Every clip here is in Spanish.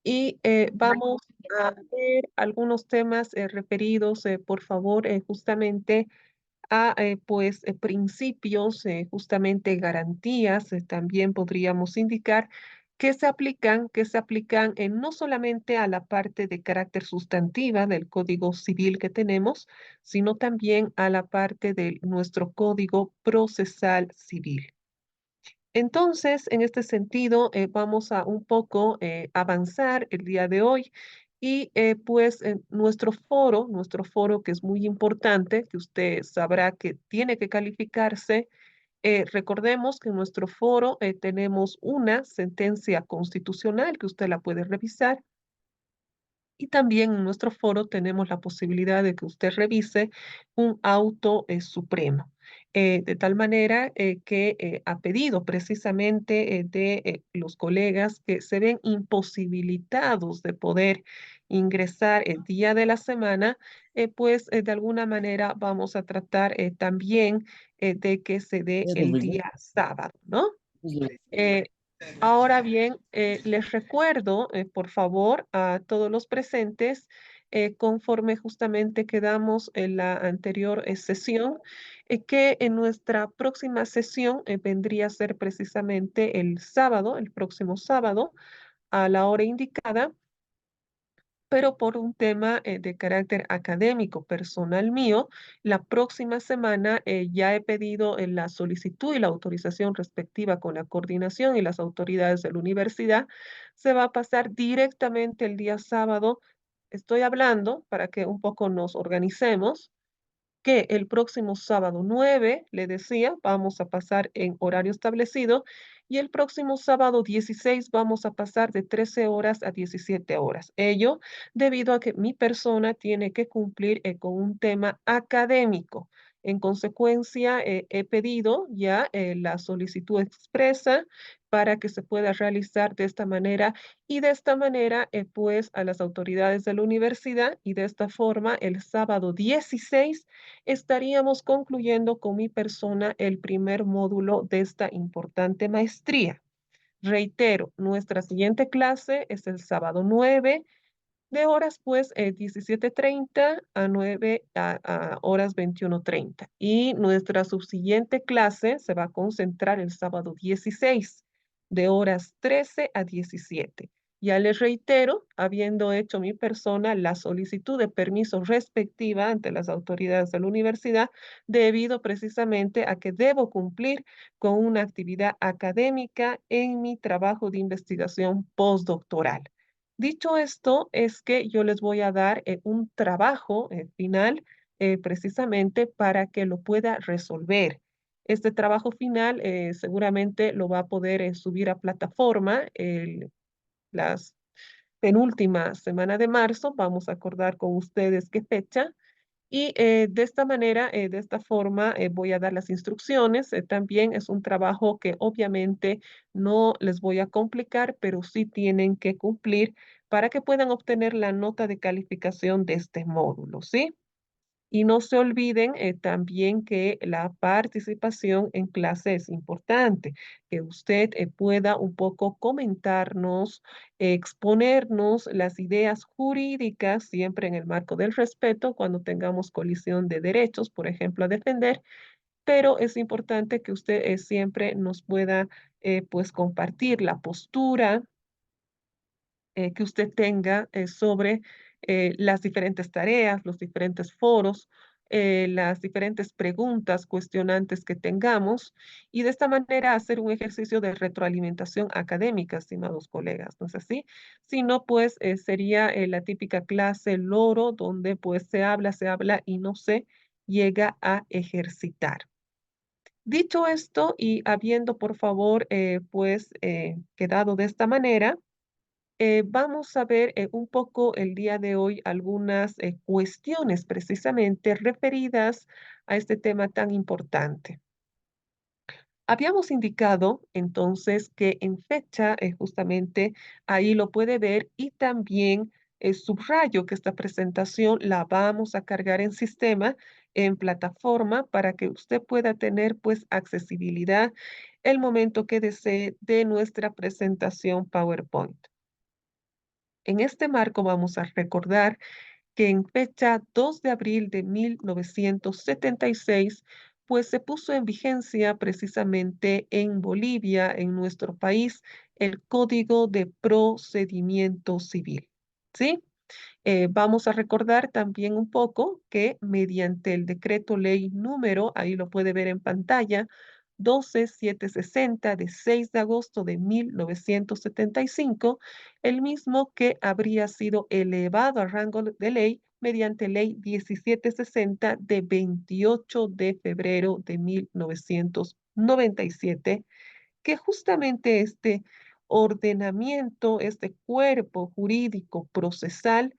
y vamos a ver algunos temas referidos, por favor, justamente a pues principios, justamente garantías, también podríamos indicar que se aplican no solamente a la parte de carácter sustantiva del Código Civil que tenemos, sino también a la parte de nuestro Código Procesal Civil. Entonces, en este sentido, vamos a un poco avanzar el día de hoy y pues nuestro foro que es muy importante, que usted sabrá que tiene que calificarse. Recordemos que en nuestro foro tenemos una sentencia constitucional que usted la puede revisar y también en nuestro foro tenemos la posibilidad de que usted revise un auto supremo, de tal manera que a pedido precisamente de los colegas que se ven imposibilitados de poder ingresar el día de la semana, pues de alguna manera vamos a tratar también de que se dé el día sábado, ¿no? Eh, Ahora bien, les recuerdo, por favor, a todos los presentes, conforme justamente quedamos en la anterior sesión, que en nuestra próxima sesión vendría a ser precisamente el sábado, el próximo sábado, a la hora indicada, pero por un tema de carácter académico personal mío, la próxima semana ya he pedido la solicitud y la autorización respectiva con la coordinación y las autoridades de la universidad. Se va a pasar directamente el día sábado. Estoy hablando para que un poco nos organicemos que el próximo sábado 9, le decía, vamos a pasar en horario establecido y el próximo sábado 16 vamos a pasar de 13 horas a 17 horas. Ello debido a que mi persona tiene que cumplir con un tema académico. En consecuencia, he pedido ya la solicitud expresa para que se pueda realizar de esta manera y de esta manera, pues, a las autoridades de la universidad y de esta forma, el sábado 16 estaríamos concluyendo con mi persona el primer módulo de esta importante maestría. Reitero, nuestra siguiente clase es el sábado 9 de horas, pues 17:30 a 9 a horas 21:30. Y nuestra subsiguiente clase se va a concentrar el sábado 16 de horas 13 a 17. Ya les reitero, habiendo hecho mi persona la solicitud de permiso respectiva ante las autoridades de la universidad, debido precisamente a que debo cumplir con una actividad académica en mi trabajo de investigación postdoctoral. Dicho esto, es que yo les voy a dar un trabajo final precisamente para que lo pueda resolver. Este trabajo final seguramente lo va a poder subir a plataforma las penúltima semana de marzo. Vamos a acordar con ustedes qué fecha. Y de esta manera, de esta forma, voy a dar las instrucciones. También es un trabajo que obviamente no les voy a complicar, pero sí tienen que cumplir para que puedan obtener la nota de calificación de este módulo, ¿sí? Y no se olviden también que la participación en clase es importante, que usted pueda un poco comentarnos, exponernos las ideas jurídicas, siempre en el marco del respeto, cuando tengamos colisión de derechos, por ejemplo, a defender, pero es importante que usted siempre nos pueda pues compartir la postura que usted tenga sobre las diferentes tareas, los diferentes foros, las diferentes preguntas, cuestionantes que tengamos y de esta manera hacer un ejercicio de retroalimentación académica, estimados colegas, ¿no es así? Si no, pues sería la típica clase loro donde pues se habla y no se llega a ejercitar. Dicho esto y habiendo por favor pues quedado de esta manera, vamos a ver un poco el día de hoy algunas cuestiones precisamente referidas a este tema tan importante. Habíamos indicado entonces que en fecha, justamente ahí lo puede ver y también subrayo que esta presentación la vamos a cargar en sistema, en plataforma, para que usted pueda tener pues accesibilidad el momento que desee de nuestra presentación PowerPoint. En este marco vamos a recordar que en fecha 2 de abril de 1976, pues se puso en vigencia precisamente en Bolivia, en nuestro país, el Código de Procedimiento Civil. ¿Sí? Vamos a recordar también un poco que mediante el decreto ley número, ahí lo puede ver en pantalla, 12760 de 6 de agosto de 1975, el mismo que habría sido elevado a rango de ley mediante ley 1760 de 28 de febrero de 1997, que justamente este ordenamiento, este cuerpo jurídico procesal,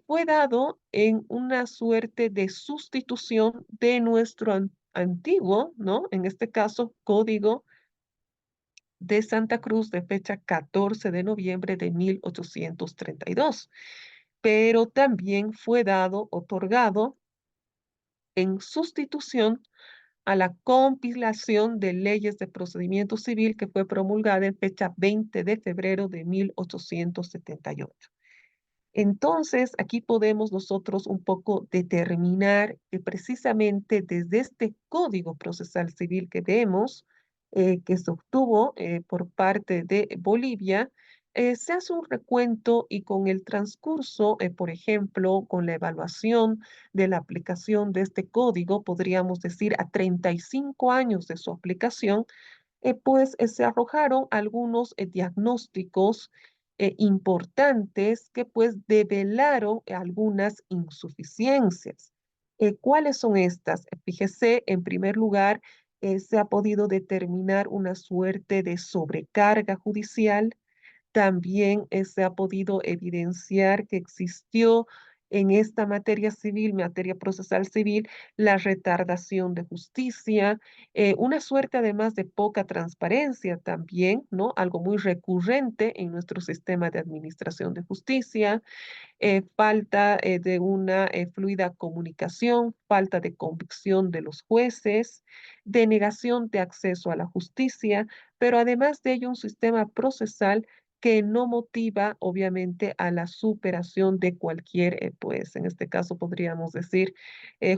fue dado en una suerte de sustitución de nuestro antiguo, ¿no? En este caso, Código de Santa Cruz de fecha 14 de noviembre de 1832, pero también fue dado, otorgado en sustitución a la compilación de leyes de procedimiento civil que fue promulgada en fecha 20 de febrero de 1878. Entonces, aquí podemos nosotros un poco determinar que precisamente desde este Código Procesal Civil que vemos, que se obtuvo por parte de Bolivia, se hace un recuento y con el transcurso, por ejemplo, con la evaluación de la aplicación de este código, podríamos decir a 35 años de su aplicación, pues se arrojaron algunos diagnósticos importantes que pues develaron algunas insuficiencias. ¿Cuáles son estas? Fíjese, en primer lugar, se ha podido determinar una suerte de sobrecarga judicial. También se ha podido evidenciar que existió en esta materia civil, materia procesal civil, la retardación de justicia, una suerte además de poca transparencia también, ¿no? Algo muy recurrente en nuestro sistema de administración de justicia, falta de una fluida comunicación, falta de convicción de los jueces, denegación de acceso a la justicia, pero además de ello un sistema procesal que no motiva obviamente a la superación de cualquier, pues en este caso podríamos decir,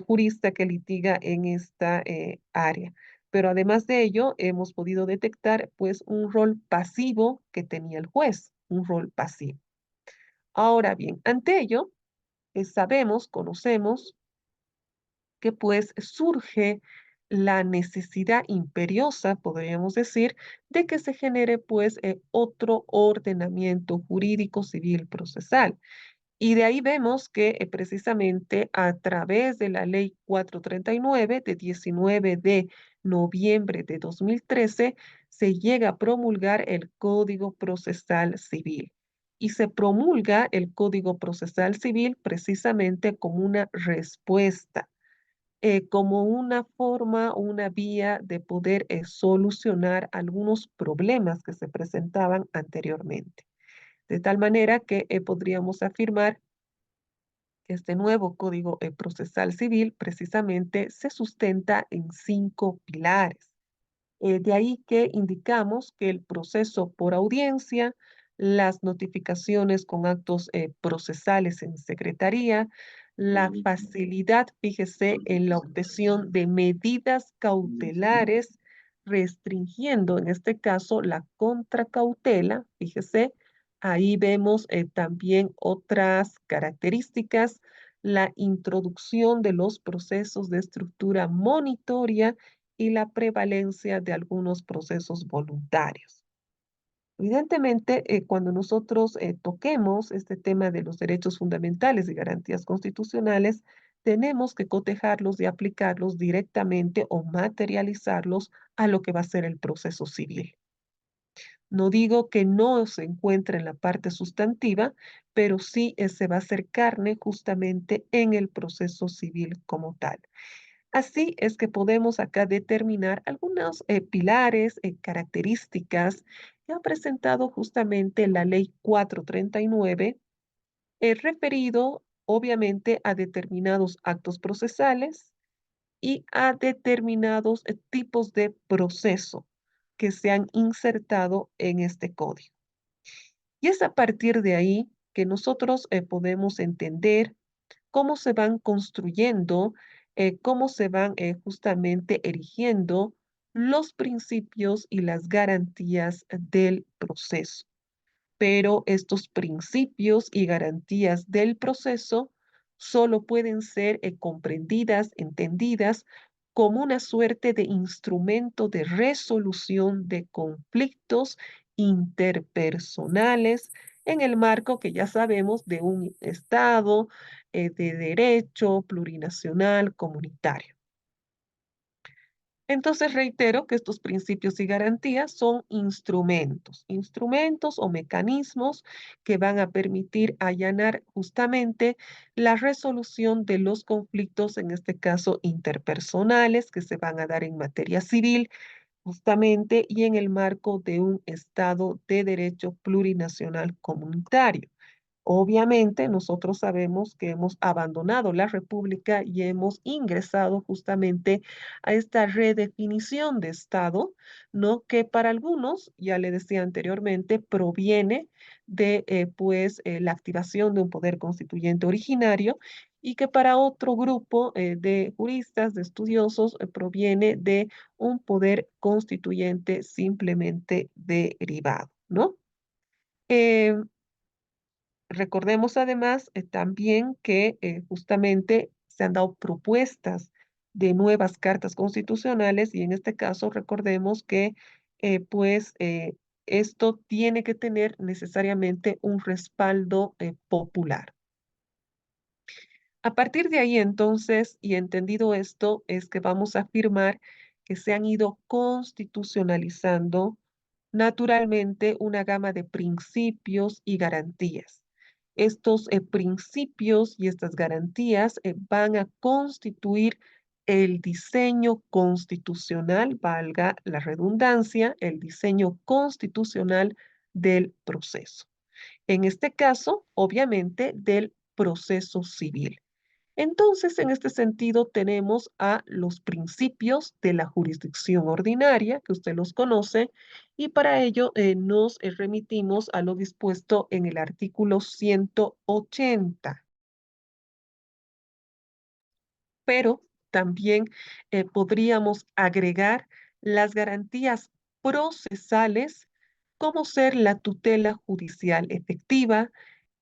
jurista que litiga en esta área. Pero además de ello, hemos podido detectar pues un rol pasivo que tenía el juez, un rol pasivo. Ahora bien, ante ello, sabemos, conocemos que pues surge la necesidad imperiosa, podríamos decir, de que se genere pues otro ordenamiento jurídico civil procesal. Y de ahí vemos que precisamente a través de la ley 439 de 19 de noviembre de 2013 se llega a promulgar el Código Procesal Civil. Y se promulga el Código Procesal Civil precisamente como una respuesta, como una forma, una vía de poder solucionar algunos problemas que se presentaban anteriormente. De tal manera que podríamos afirmar que este nuevo Código Procesal Civil precisamente se sustenta en 5 pilares. De ahí que indicamos que el proceso por audiencia, las notificaciones con actos procesales en secretaría, la facilidad, fíjese, en la obtención de medidas cautelares, restringiendo en este caso la contracautela, fíjese, ahí vemos también otras características, la introducción de los procesos de estructura monitoria y la prevalencia de algunos procesos voluntarios. Evidentemente, cuando nosotros toquemos este tema de los derechos fundamentales y garantías constitucionales, tenemos que cotejarlos y aplicarlos directamente o materializarlos a lo que va a ser el proceso civil. No digo que no se encuentre en la parte sustantiva, pero sí se va a hacer carne justamente en el proceso civil como tal. Así es que podemos acá determinar algunos pilares, características que ha presentado justamente la ley 439, referido obviamente a determinados actos procesales y a determinados tipos de proceso que se han insertado en este código. Y es a partir de ahí que nosotros podemos entender cómo se van construyendo, cómo se van justamente erigiendo los principios y las garantías del proceso. Pero estos principios y garantías del proceso solo pueden ser comprendidas, entendidas como una suerte de instrumento de resolución de conflictos interpersonales en el marco que ya sabemos de un Estado de derecho plurinacional comunitario. Entonces reitero que estos principios y garantías son instrumentos, instrumentos o mecanismos que van a permitir allanar justamente la resolución de los conflictos, en este caso interpersonales, que se van a dar en materia civil justamente y en el marco de un Estado de derecho plurinacional comunitario. Obviamente, nosotros sabemos que hemos abandonado la República y hemos ingresado justamente a esta redefinición de Estado, ¿no? Que para algunos, ya le decía anteriormente, proviene de la activación de un poder constituyente originario y que para otro grupo de juristas, de estudiosos, proviene de un poder constituyente simplemente derivado, ¿no? Eh, Recordemos además también que justamente se han dado propuestas de nuevas cartas constitucionales y en este caso recordemos que eh, pues eh, esto tiene que tener necesariamente un respaldo popular. A partir de ahí entonces, y entendido esto, es que vamos a afirmar que se han ido constitucionalizando naturalmente una gama de principios y garantías. Estos principios y estas garantías van a constituir el diseño constitucional, valga la redundancia, el diseño constitucional del proceso. En este caso, obviamente, del proceso civil. Entonces, en este sentido, tenemos a los principios de la jurisdicción ordinaria, que usted los conoce, y para ello nos remitimos a lo dispuesto en el artículo 180. Pero también podríamos agregar las garantías procesales, como ser la tutela judicial efectiva,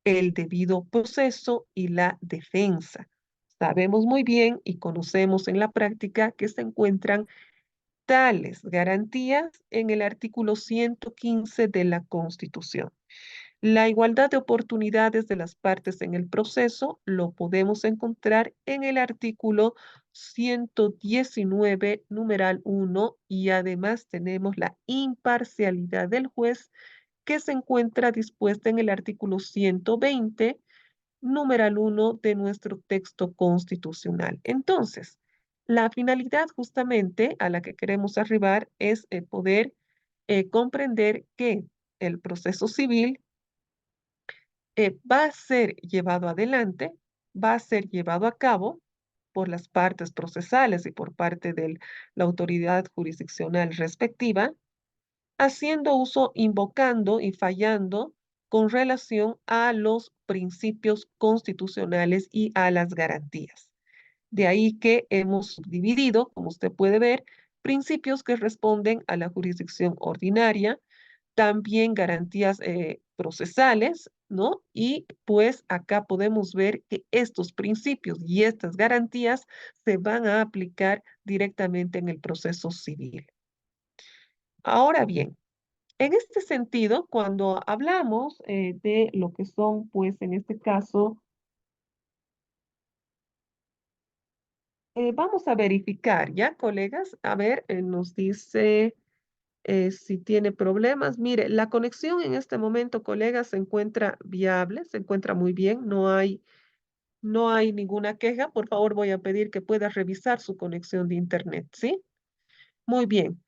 el debido proceso y la defensa. Sabemos muy bien y conocemos en la práctica que se encuentran tales garantías en el artículo 115 de la Constitución. La igualdad de oportunidades de las partes en el proceso lo podemos encontrar en el artículo 119, numeral 1, y además tenemos la imparcialidad del juez que se encuentra dispuesta en el artículo 120, numeral 1 de nuestro texto constitucional. Entonces, la finalidad justamente a la que queremos arribar es poder comprender que el proceso civil va a ser llevado adelante, va a ser llevado a cabo por las partes procesales y por parte de la autoridad jurisdiccional respectiva, haciendo uso, invocando y fallando con relación a los principios constitucionales y a las garantías. De ahí que hemos dividido, como usted puede ver, principios que responden a la jurisdicción ordinaria, también garantías procesales, ¿no? Y pues acá podemos ver que estos principios y estas garantías se van a aplicar directamente en el proceso civil. Ahora bien, en este sentido, cuando hablamos de lo que son, pues en este caso, vamos a verificar, ¿ya, colegas? A ver, nos dice si tiene problemas. Mire, la conexión en este momento, colegas, se encuentra viable, se encuentra muy bien, no hay ninguna queja. Por favor, voy a pedir que pueda revisar su conexión de internet, ¿sí? Muy bien.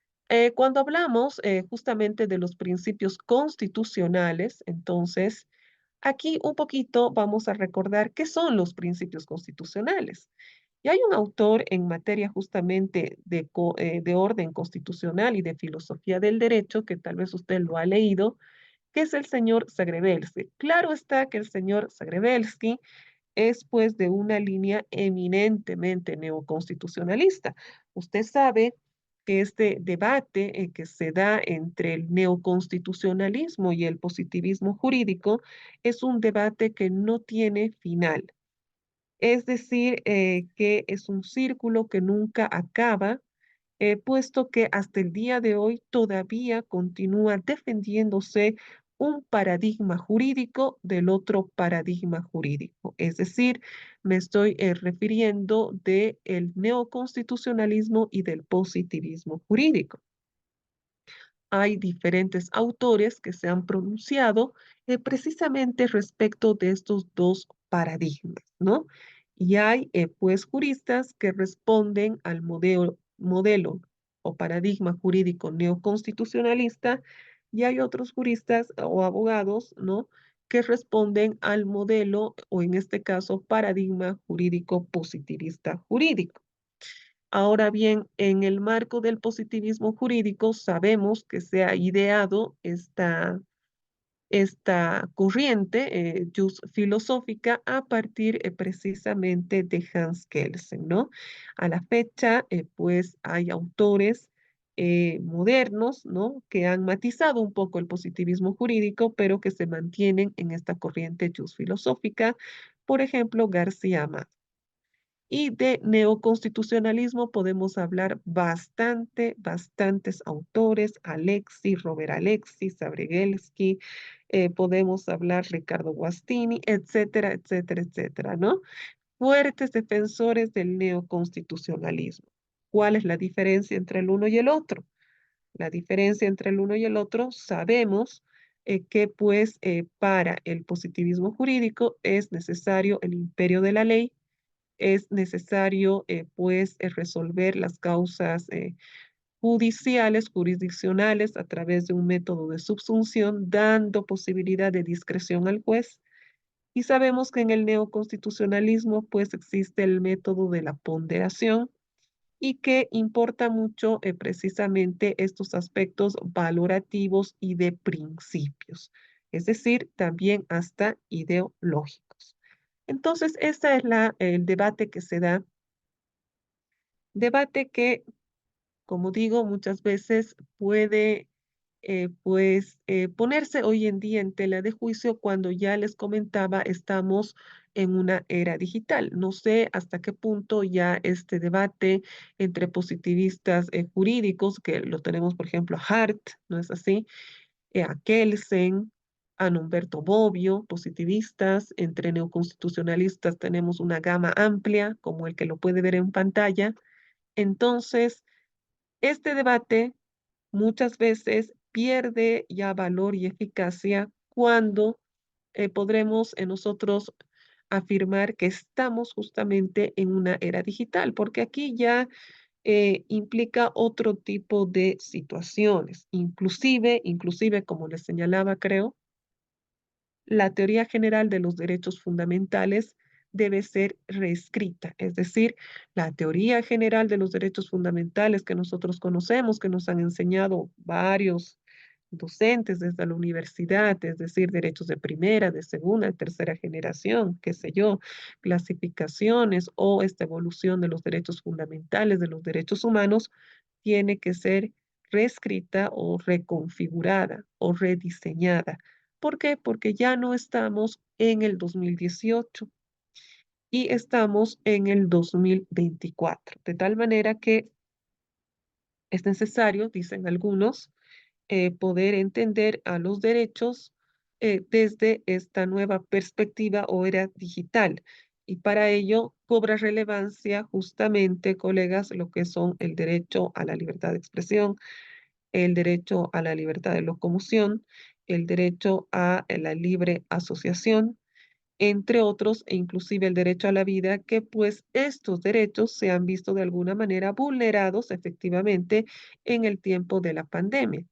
Cuando hablamos justamente de los principios constitucionales, entonces, aquí un poquito vamos a recordar qué son los principios constitucionales. Y hay un autor en materia justamente de orden constitucional y de filosofía del derecho, que tal vez usted lo ha leído, ¿Qué es el señor Zagrebelsky? Claro está que el señor Zagrebelsky es pues de una línea eminentemente neoconstitucionalista. Usted sabe que este debate que se da entre el neoconstitucionalismo y el positivismo jurídico es un debate que no tiene final. Es decir, que es un círculo que nunca acaba, puesto que hasta el día de hoy todavía continúa defendiéndose un paradigma jurídico del otro paradigma jurídico. Es decir, me estoy refiriendo del neoconstitucionalismo y del positivismo jurídico. Hay diferentes autores que se han pronunciado precisamente respecto de estos dos paradigmas, ¿no? Y hay pues juristas que responden al modelo o paradigma jurídico neoconstitucionalista y hay otros juristas o abogados, ¿no? Que responden al modelo o en este caso paradigma jurídico positivista jurídico. Ahora bien, en el marco del positivismo jurídico sabemos que se ha ideado esta corriente filosófica a partir precisamente de Hans Kelsen, ¿no? A la fecha, pues hay autores modernos, ¿no? Que han matizado un poco el positivismo jurídico, pero que se mantienen en esta corriente filosófica. Por ejemplo, García Amado. Y de neoconstitucionalismo podemos hablar bastantes autores, Alexi, Robert Alexi, Zabregelski, podemos hablar Ricardo Guastini, etcétera, ¿no? Fuertes defensores del neoconstitucionalismo. ¿Cuál es la diferencia entre el uno y el otro? La diferencia entre el uno y el otro, sabemos que pues para el positivismo jurídico es necesario el imperio de la ley, es necesario pues resolver las causas judiciales, jurisdiccionales a través de un método de subsunción, dando posibilidad de discreción al juez. Y sabemos que en el neoconstitucionalismo pues existe el método de la ponderación y que importa mucho precisamente estos aspectos valorativos y de principios, es decir, también hasta ideológicos. Entonces, este es el debate que se da. Debate que, como digo, muchas veces puede pues ponerse hoy en día en tela de juicio cuando ya les comentaba, estamos en una era digital. No sé hasta qué punto ya este debate entre positivistas jurídicos, que lo tenemos, por ejemplo, a Hart, ¿no es así? A Kelsen, a Humberto Bobbio, positivistas, entre neoconstitucionalistas tenemos una gama amplia, como el que lo puede ver en pantalla. Entonces, este debate muchas veces pierde ya valor y eficacia cuando podremos nosotros afirmar que estamos justamente en una era digital, porque aquí ya implica otro tipo de situaciones, inclusive como les señalaba, creo, la teoría general de los derechos fundamentales debe ser reescrita. Es decir, la teoría general de los derechos fundamentales que nosotros conocemos, que nos han enseñado varios docentes desde la universidad, es decir, derechos de primera, de segunda, de tercera generación, qué sé yo, clasificaciones o esta evolución de los derechos fundamentales, de los derechos humanos, tiene que ser reescrita o reconfigurada o rediseñada. ¿Por qué? Porque ya no estamos en el 2018 y estamos en el 2024, de tal manera que es necesario, dicen algunos, poder entender a los derechos desde esta nueva perspectiva o era digital. Y para ello cobra relevancia justamente, colegas, lo que son el derecho a la libertad de expresión, el derecho a la libertad de locomoción, el derecho a la libre asociación, entre otros, e inclusive el derecho a la vida, que pues estos derechos se han visto de alguna manera vulnerados efectivamente en el tiempo de la pandemia.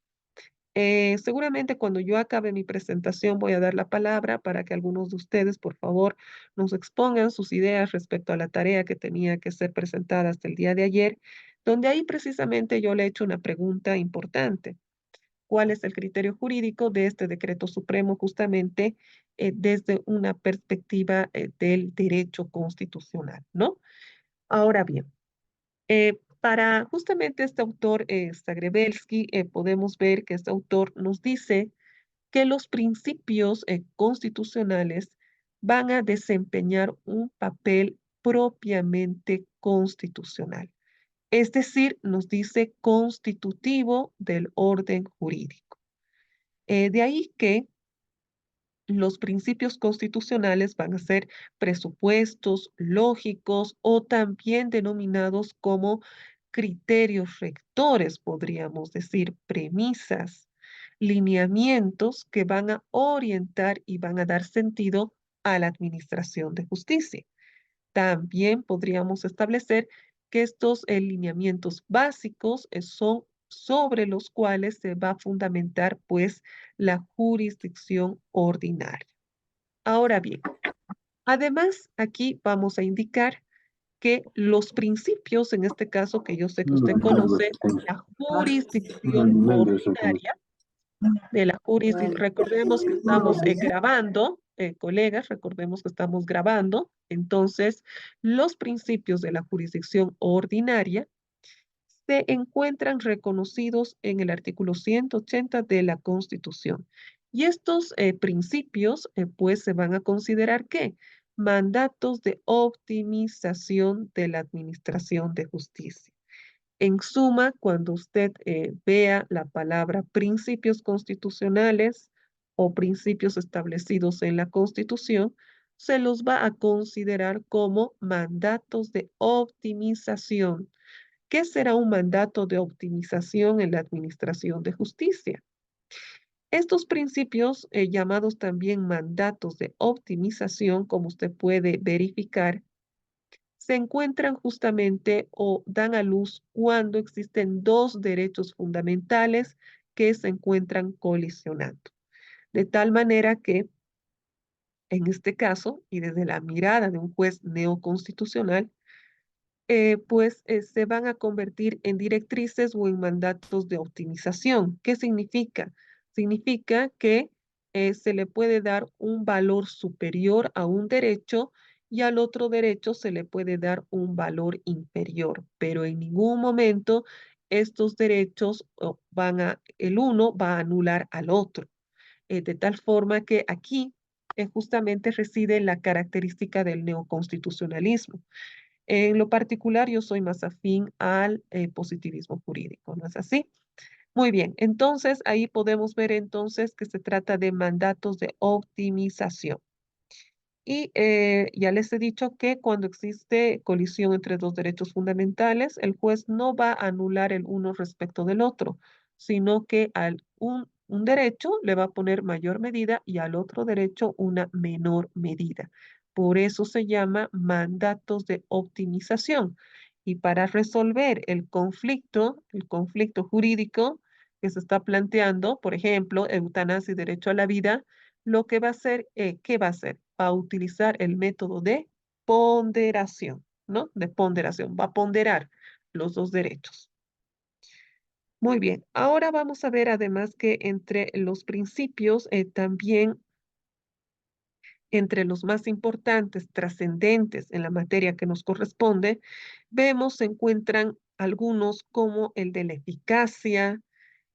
Seguramente cuando yo acabe mi presentación voy a dar la palabra para que algunos de ustedes, por favor, nos expongan sus ideas respecto a la tarea que tenía que ser presentada hasta el día de ayer, donde ahí precisamente yo le he hecho una pregunta importante. cuál es el criterio jurídico de este decreto supremo justamente desde una perspectiva del derecho constitucional, ¿no? Ahora bien, para justamente este autor, Zagrebelsky, podemos ver que este autor nos dice que los principios constitucionales van a desempeñar un papel propiamente constitucional. Es decir, nos dice constitutivo del orden jurídico. De ahí que los principios constitucionales van a ser presupuestos lógicos o también denominados como criterios rectores, podríamos decir, premisas, lineamientos que van a orientar y van a dar sentido a la administración de justicia. También podríamos establecer que estos lineamientos básicos son sobre los cuales se va a fundamentar pues la jurisdicción ordinaria. Ahora bien, además aquí vamos a indicar que los principios, en este caso que yo sé que usted conoce, la jurisdicción ordinaria, de la jurisdicción. Recordemos que estamos grabando, colegas, recordemos que estamos grabando. Entonces, los principios de la jurisdicción ordinaria se encuentran reconocidos en el artículo 180 de la Constitución. Y estos principios, pues, se van a considerar ¿qué? Mandatos de optimización de la administración de justicia. En suma, cuando usted vea la palabra principios constitucionales o principios establecidos en la Constitución, se los va a considerar como mandatos de optimización. ¿Qué será un mandato de optimización en la administración de justicia? Estos principios, llamados también mandatos de optimización, como usted puede verificar, se encuentran justamente o dan a luz cuando existen dos derechos fundamentales que se encuentran colisionando. De tal manera que, en este caso, y desde la mirada de un juez neoconstitucional, se van a convertir en directrices o en mandatos de optimización. ¿Qué significa? Significa que se le puede dar un valor superior a un derecho y al otro derecho se le puede dar un valor inferior, pero en ningún momento estos derechos el uno va a anular al otro, de tal forma que aquí justamente reside la característica del neoconstitucionalismo. En lo particular, yo soy más afín al positivismo jurídico, ¿no es así? Muy bien, entonces ahí podemos ver entonces que se trata de mandatos de optimización. Y ya les he dicho que cuando existe colisión entre dos derechos fundamentales, el juez no va a anular el uno respecto del otro, sino que al un derecho le va a poner mayor medida y al otro derecho una menor medida. Por eso se llama mandatos de optimización. Y para resolver el conflicto jurídico que se está planteando, por ejemplo, eutanasia y derecho a la vida, lo que va a hacer, ¿qué va a hacer? Va a utilizar el método de ponderación, ¿no? De ponderación, va a ponderar los dos derechos. Muy bien, ahora vamos a ver además que entre los principios, también entre los más importantes, trascendentes en la materia que nos corresponde, vemos se encuentran algunos como el de la eficacia,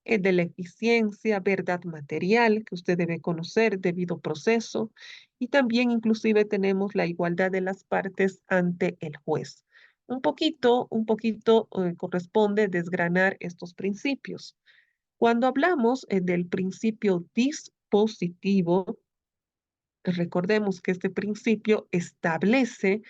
de la eficiencia, verdad material, que usted debe conocer, debido proceso, y también inclusive tenemos la igualdad de las partes ante el juez. Un poquito corresponde desgranar estos principios. Cuando hablamos del principio dispositivo, recordemos que este principio establece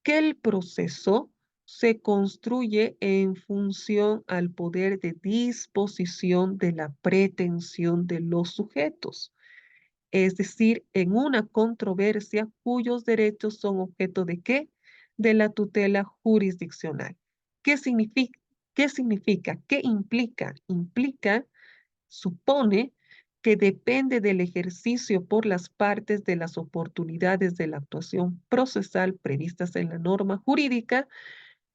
que el proceso se construye en función al poder de disposición de la pretensión de los sujetos, es decir, en una controversia cuyos derechos son objeto de ¿qué? De la tutela jurisdiccional. ¿Qué significa? ¿Qué significa? ¿Qué implica? Implica, supone que depende del ejercicio por las partes de las oportunidades de la actuación procesal previstas en la norma jurídica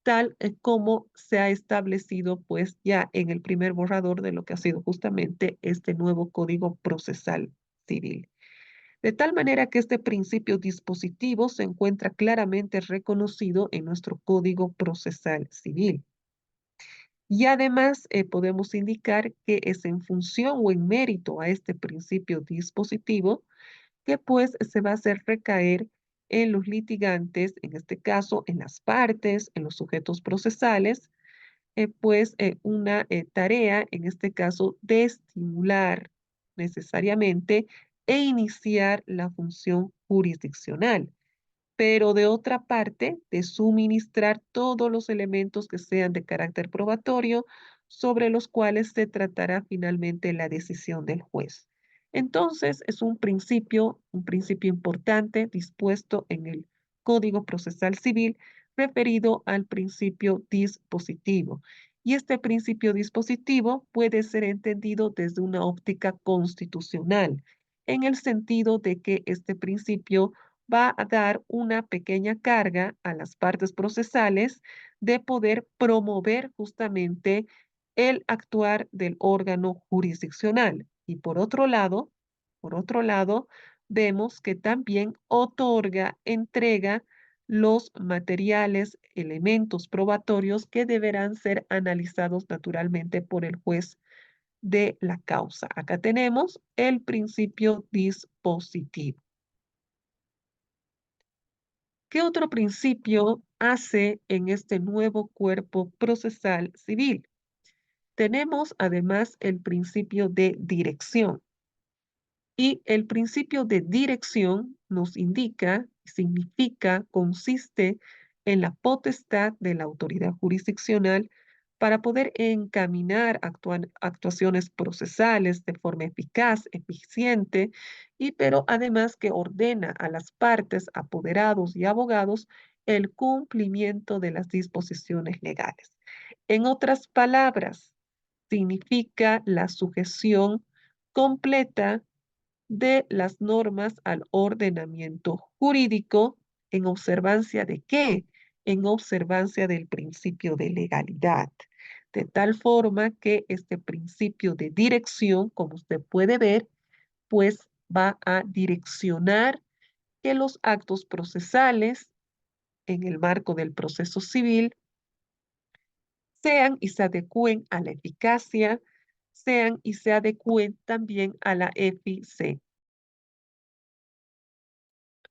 tal como se ha establecido pues ya en el primer borrador de lo que ha sido justamente este nuevo Código Procesal Civil. De tal manera que este principio dispositivo se encuentra claramente reconocido en nuestro Código Procesal Civil. Y además podemos indicar que es en función o en mérito a este principio dispositivo que pues se va a hacer recaer en los litigantes, en este caso en las partes, en los sujetos procesales, una tarea, en este caso, de estimular necesariamente e iniciar la función jurisdiccional, pero de otra parte, de suministrar todos los elementos que sean de carácter probatorio sobre los cuales se tratará finalmente la decisión del juez. Entonces, es un principio importante dispuesto en el Código Procesal Civil referido al principio dispositivo. Y este principio dispositivo puede ser entendido desde una óptica constitucional, en el sentido de que este principio va a dar una pequeña carga a las partes procesales de poder promover justamente el actuar del órgano jurisdiccional. Y por otro lado, vemos que también otorga, entrega los materiales, elementos probatorios que deberán ser analizados naturalmente por el juez de la causa. Acá tenemos el principio dispositivo. ¿Qué otro principio hace en este nuevo cuerpo procesal civil? Tenemos además el principio de dirección. Y el principio de dirección nos indica, significa, consiste en la potestad de la autoridad jurisdiccional para poder encaminar actuaciones procesales de forma eficaz, eficiente, y pero además que ordena a las partes, apoderados y abogados el cumplimiento de las disposiciones legales. En otras palabras, significa la sujeción completa de las normas al ordenamiento jurídico en observancia de qué? En observancia del principio de legalidad. De tal forma que este principio de dirección, como usted puede ver, pues va a direccionar que los actos procesales en el marco del proceso civil sean y se adecúen a la eficacia, sean y se adecúen también a la eficiencia.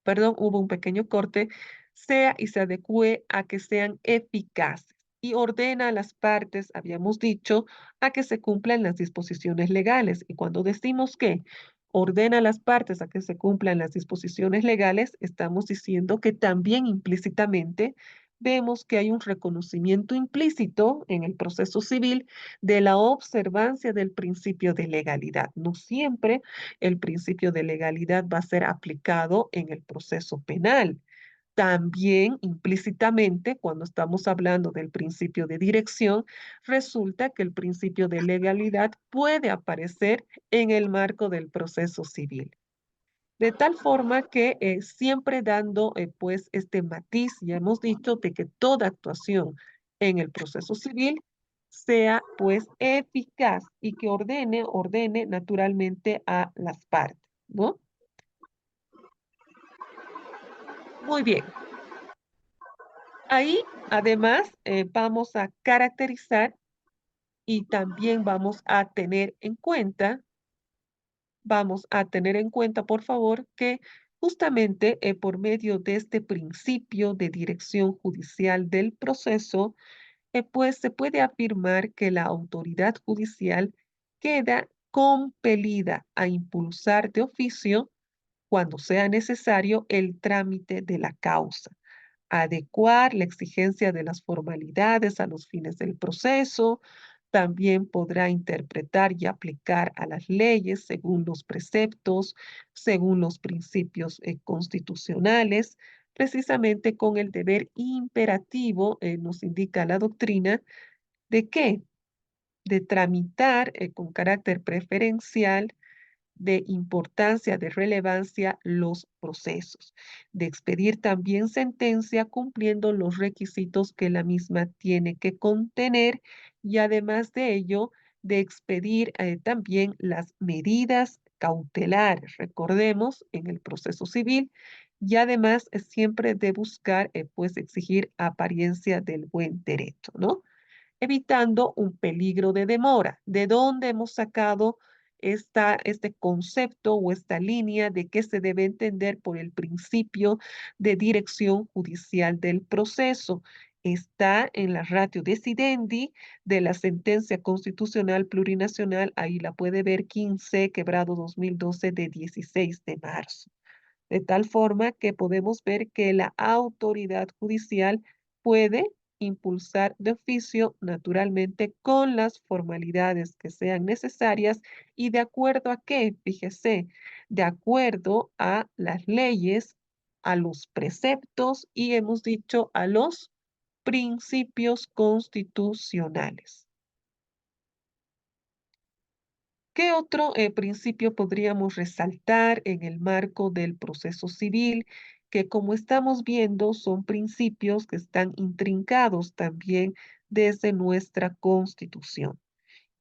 Perdón, hubo un pequeño corte, sea y se adecue a que sean eficaces y ordena a las partes, habíamos dicho, a que se cumplan las disposiciones legales. Y cuando decimos que ordena a las partes a que se cumplan las disposiciones legales, estamos diciendo que también implícitamente vemos que hay un reconocimiento implícito en el proceso civil de la observancia del principio de legalidad. No siempre el principio de legalidad va a ser aplicado en el proceso penal. También implícitamente, cuando estamos hablando del principio de dirección, resulta que el principio de legalidad puede aparecer en el marco del proceso civil. De tal forma que siempre dando pues este matiz, ya hemos dicho, de que toda actuación en el proceso civil sea pues eficaz y que ordene naturalmente a las partes, ¿no? Muy bien. Ahí además vamos a caracterizar y también vamos a tener en cuenta, por favor, que justamente por medio de este principio de dirección judicial del proceso, pues se puede afirmar que la autoridad judicial queda compelida a impulsar de oficio, cuando sea necesario, el trámite de la causa, adecuar la exigencia de las formalidades a los fines del proceso. También podrá interpretar y aplicar a las leyes según los preceptos, según los principios constitucionales, precisamente con el deber imperativo, nos indica la doctrina, ¿de qué? De tramitar con carácter preferencial de importancia, de relevancia los procesos, de expedir también sentencia cumpliendo los requisitos que la misma tiene que contener y además de ello, de expedir también las medidas cautelares, recordemos, en el proceso civil y además siempre de buscar, pues, exigir apariencia del buen derecho, ¿no? Evitando un peligro de demora. ¿De dónde hemos sacado este concepto o esta línea de qué se debe entender por el principio de dirección judicial del proceso? Está en la ratio decidendi de la sentencia constitucional plurinacional, ahí la puede ver 15 quebrado 2012 de 16 de marzo. De tal forma que podemos ver que la autoridad judicial puede impulsar de oficio, naturalmente, con las formalidades que sean necesarias y de acuerdo a qué, fíjese, de acuerdo a las leyes, a los preceptos y hemos dicho a los principios constitucionales. ¿Qué otro principio podríamos resaltar en el marco del proceso civil? Que como estamos viendo son principios que están intrincados también desde nuestra Constitución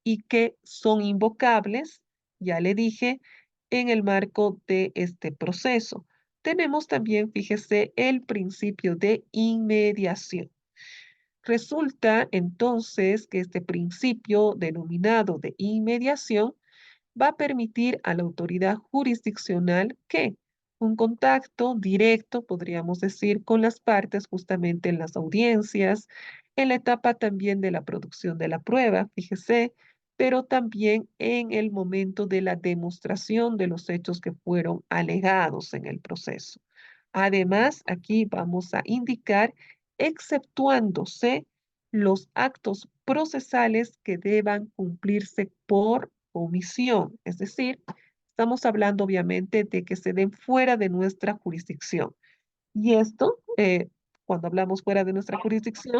y que son invocables, ya le dije, en el marco de este proceso. Tenemos también, fíjese, el principio de inmediación. Resulta entonces que este principio denominado de inmediación va a permitir a la autoridad jurisdiccional que un contacto directo, podríamos decir, con las partes justamente en las audiencias, en la etapa también de la producción de la prueba, fíjese, pero también en el momento de la demostración de los hechos que fueron alegados en el proceso. Además, aquí vamos a indicar, exceptuándose los actos procesales que deban cumplirse por omisión, es decir, estamos hablando obviamente de que se den fuera de nuestra jurisdicción. Y esto, cuando hablamos fuera de nuestra jurisdicción,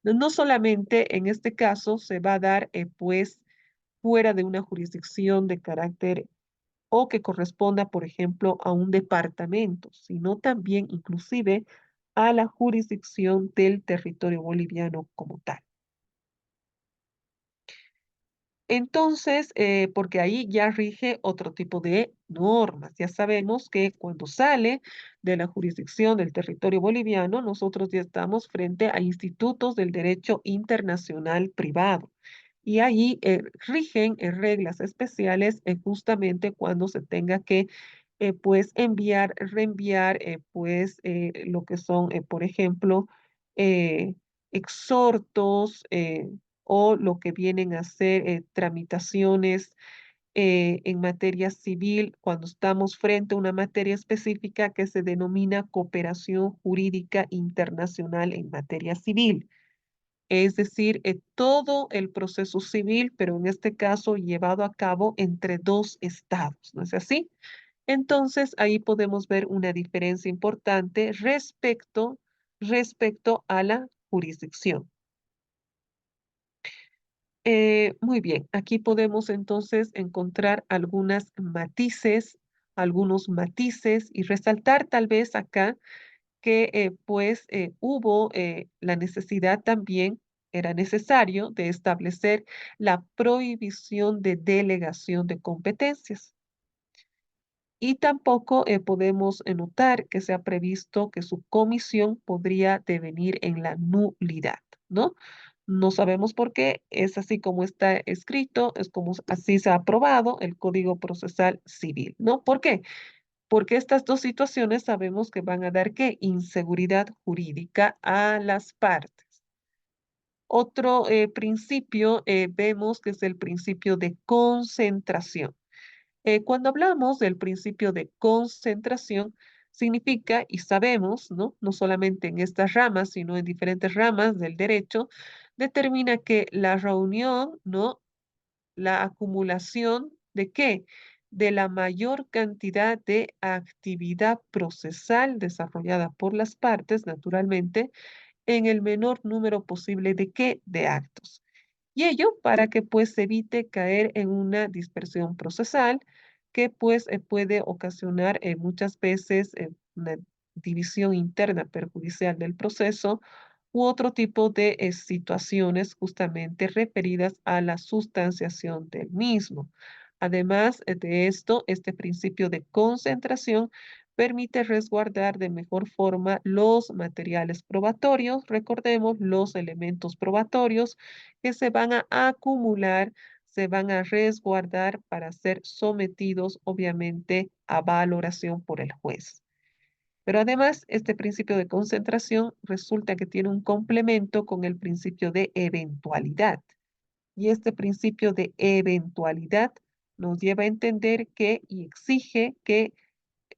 no solamente en este caso se va a dar, pues, fuera de una jurisdicción de carácter o que corresponda, por ejemplo, a un departamento, sino también inclusive a la jurisdicción del territorio boliviano como tal. Entonces, porque ahí ya rige otro tipo de normas. Ya sabemos que cuando sale de la jurisdicción del territorio boliviano, nosotros ya estamos frente a institutos del derecho internacional privado. Y ahí rigen reglas especiales justamente cuando se tenga que, pues, enviar, reenviar, pues, lo que son, por ejemplo, eh, exhortos, o lo que vienen a ser tramitaciones en materia civil cuando estamos frente a una materia específica que se denomina cooperación jurídica internacional en materia civil. Es decir, todo el proceso civil, pero en este caso llevado a cabo entre dos estados, ¿no es así? Entonces, ahí podemos ver una diferencia importante respecto a la jurisdicción. Muy bien, aquí podemos entonces encontrar algunos matices y resaltar tal vez acá que pues hubo la necesidad también, era necesario de establecer la prohibición de delegación de competencias. Y tampoco podemos notar que se ha previsto que su comisión podría devenir en la nulidad, ¿no? No sabemos por qué, es así como está escrito, es como así se ha aprobado el Código Procesal Civil, ¿no? ¿Por qué? Porque estas dos situaciones sabemos que van a dar ¿qué? Inseguridad jurídica a las partes. Otro principio vemos que es el principio de concentración. Cuando hablamos del principio de concentración, significa, y sabemos, ¿no? No solamente en estas ramas, sino en diferentes ramas del derecho, determina que la reunión, ¿no? La acumulación de qué? De la mayor cantidad de actividad procesal desarrollada por las partes, naturalmente, en el menor número posible de qué? De actos. Y ello para que pues se evite caer en una dispersión procesal que pues puede ocasionar muchas veces una división interna perjudicial del proceso u otro tipo de situaciones justamente referidas a la sustanciación del mismo. Además de esto, este principio de concentración permite resguardar de mejor forma los materiales probatorios, recordemos los elementos probatorios que se van a acumular, se van a resguardar para ser sometidos obviamente a valoración por el juez. Pero además, este principio de concentración resulta que tiene un complemento con el principio de eventualidad. Y este principio de eventualidad nos lleva a entender que y exige que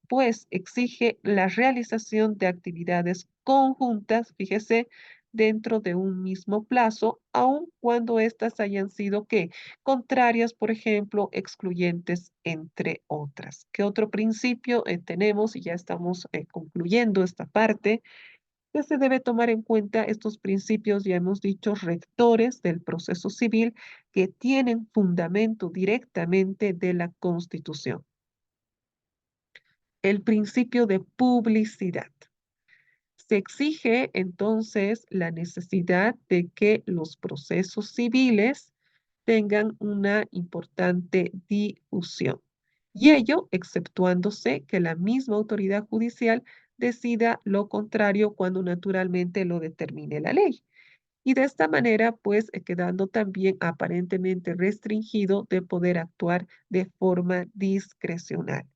pues exige la realización de actividades conjuntas, fíjese, dentro de un mismo plazo, aun cuando éstas hayan sido ¿qué? Contrarias, por ejemplo, excluyentes, entre otras. ¿Qué otro principio tenemos? Y ya estamos concluyendo esta parte, que se debe tomar en cuenta estos principios, ya hemos dicho, rectores del proceso civil que tienen fundamento directamente de la Constitución. El principio de publicidad. Se exige entonces la necesidad de que los procesos civiles tengan una importante difusión, y ello exceptuándose que la misma autoridad judicial decida lo contrario cuando naturalmente lo determine la ley. Y de esta manera, pues, quedando también aparentemente restringido de poder actuar de forma discrecional.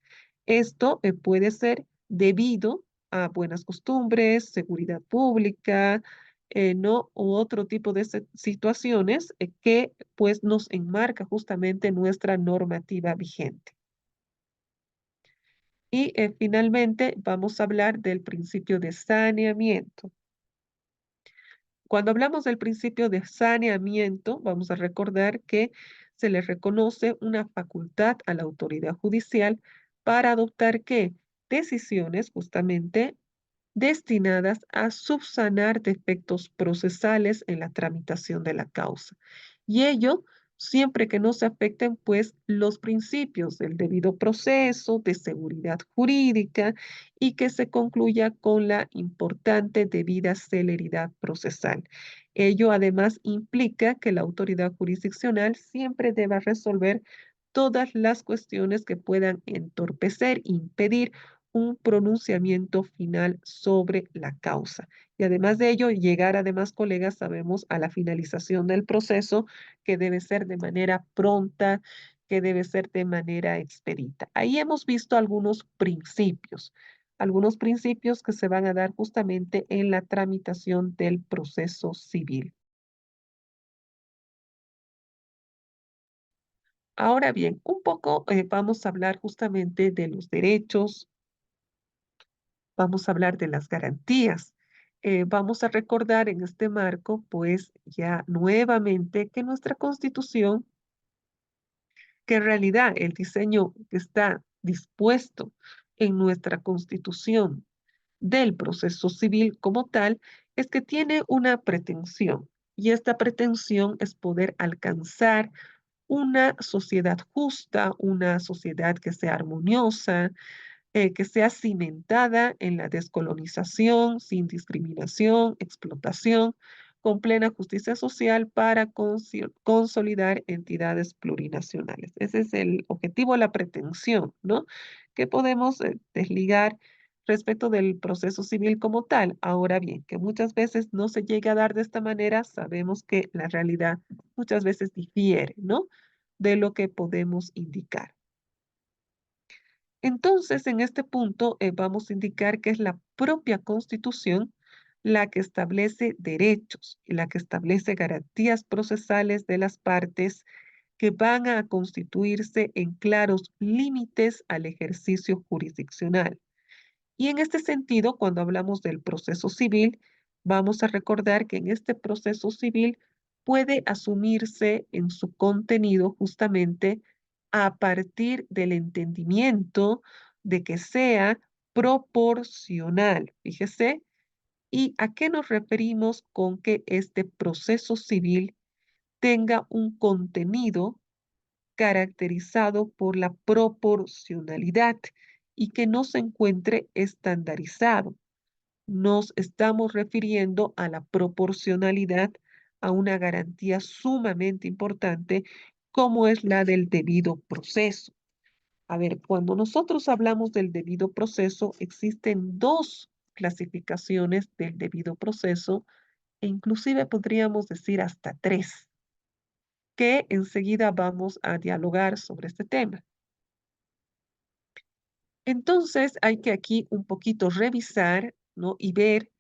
Esto puede ser debido a buenas costumbres, seguridad pública, ¿no? U otro tipo de situaciones que pues nos enmarca justamente nuestra normativa vigente. Y finalmente vamos a hablar del principio de saneamiento. Cuando hablamos del principio de saneamiento, vamos a recordar que se le reconoce una facultad a la autoridad judicial para adoptar ¿qué? Decisiones justamente destinadas a subsanar defectos procesales en la tramitación de la causa. Y ello siempre que no se afecten, pues, los principios del debido proceso, de seguridad jurídica y que se concluya con la importante debida celeridad procesal. Ello además implica que la autoridad jurisdiccional siempre deba resolver todas las cuestiones que puedan entorpecer, impedir un pronunciamiento final sobre la causa. Y además de ello, llegar además, colegas, sabemos, a la finalización del proceso que debe ser de manera pronta, que debe ser de manera expedita. Ahí hemos visto algunos principios que se van a dar justamente en la tramitación del proceso civil. Ahora bien, un poco vamos a hablar justamente de los derechos. Vamos a hablar de las garantías. Vamos a recordar en este marco, pues ya nuevamente, que nuestra Constitución, que en realidad el diseño que está dispuesto en nuestra Constitución del proceso civil como tal, es que tiene una pretensión, y esta pretensión es poder alcanzar una sociedad justa, una sociedad que sea armoniosa, que sea cimentada en la descolonización, sin discriminación, explotación, con plena justicia social para consolidar entidades plurinacionales. Ese es el objetivo, la pretensión, ¿no? Que podemos desligar respecto del proceso civil como tal. Ahora bien, que muchas veces no se llega a dar de esta manera, sabemos que la realidad muchas veces difiere, ¿no? De lo que podemos indicar. Entonces, en este punto, vamos a indicar que es la propia Constitución la que establece derechos y la que establece garantías procesales de las partes que van a constituirse en claros límites al ejercicio jurisdiccional. Y en este sentido, cuando hablamos del proceso civil, vamos a recordar que en este proceso civil puede asumirse en su contenido justamente a partir del entendimiento de que sea proporcional. Fíjese, ¿y a qué nos referimos con que este proceso civil tenga un contenido caracterizado por la proporcionalidad y que no se encuentre estandarizado. Nos estamos refiriendo a la proporcionalidad, a una garantía sumamente importante como es la del debido proceso. A ver, cuando nosotros hablamos del debido proceso, existen dos clasificaciones del debido proceso e inclusive podríamos decir hasta tres, que enseguida vamos a dialogar sobre este tema. Entonces hay que aquí un poquito revisar, ¿no? Y ver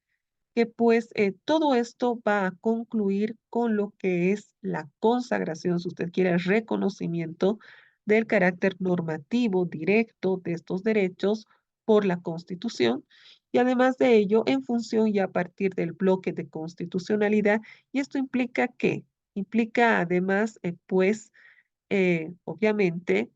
que pues todo esto va a concluir con lo que es la consagración, si usted quiere, el reconocimiento del carácter normativo directo de estos derechos por la Constitución y además de ello en función y a partir del bloque de constitucionalidad. Y esto implica que implica además, pues, obviamente,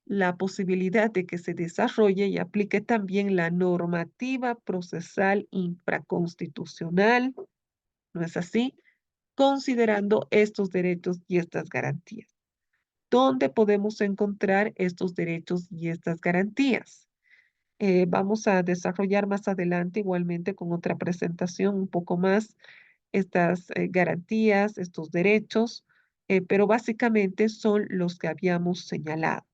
la posibilidad de que se desarrolle y aplique también la normativa procesal infraconstitucional, ¿no es así? Considerando estos derechos y estas garantías. ¿Dónde podemos encontrar estos derechos y estas garantías? Vamos a desarrollar más adelante igualmente con otra presentación un poco más estas garantías, estos derechos, pero básicamente son los que habíamos señalado.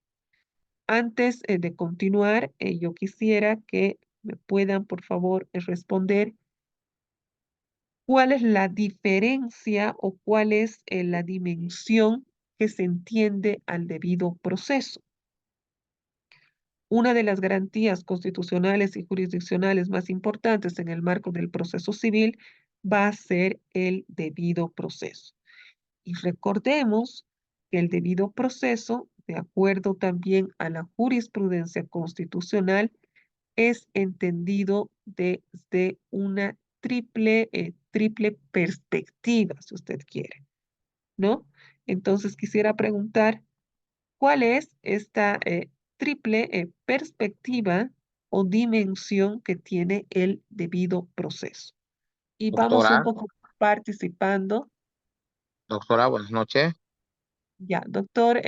Antes de continuar, yo quisiera que me puedan, por favor, responder cuál es la diferencia o cuál es la dimensión que se entiende al debido proceso. Una de las garantías constitucionales y jurisdiccionales más importantes en el marco del proceso civil va a ser el debido proceso. Y recordemos que el debido proceso, de acuerdo también a la jurisprudencia constitucional, es entendido desde una triple perspectiva, si usted quiere, ¿no? Entonces quisiera preguntar, ¿cuál es esta triple perspectiva o dimensión que tiene el debido proceso? Y vamos un Doctora, poco participando. doctora, buenas noches. Ya, doctor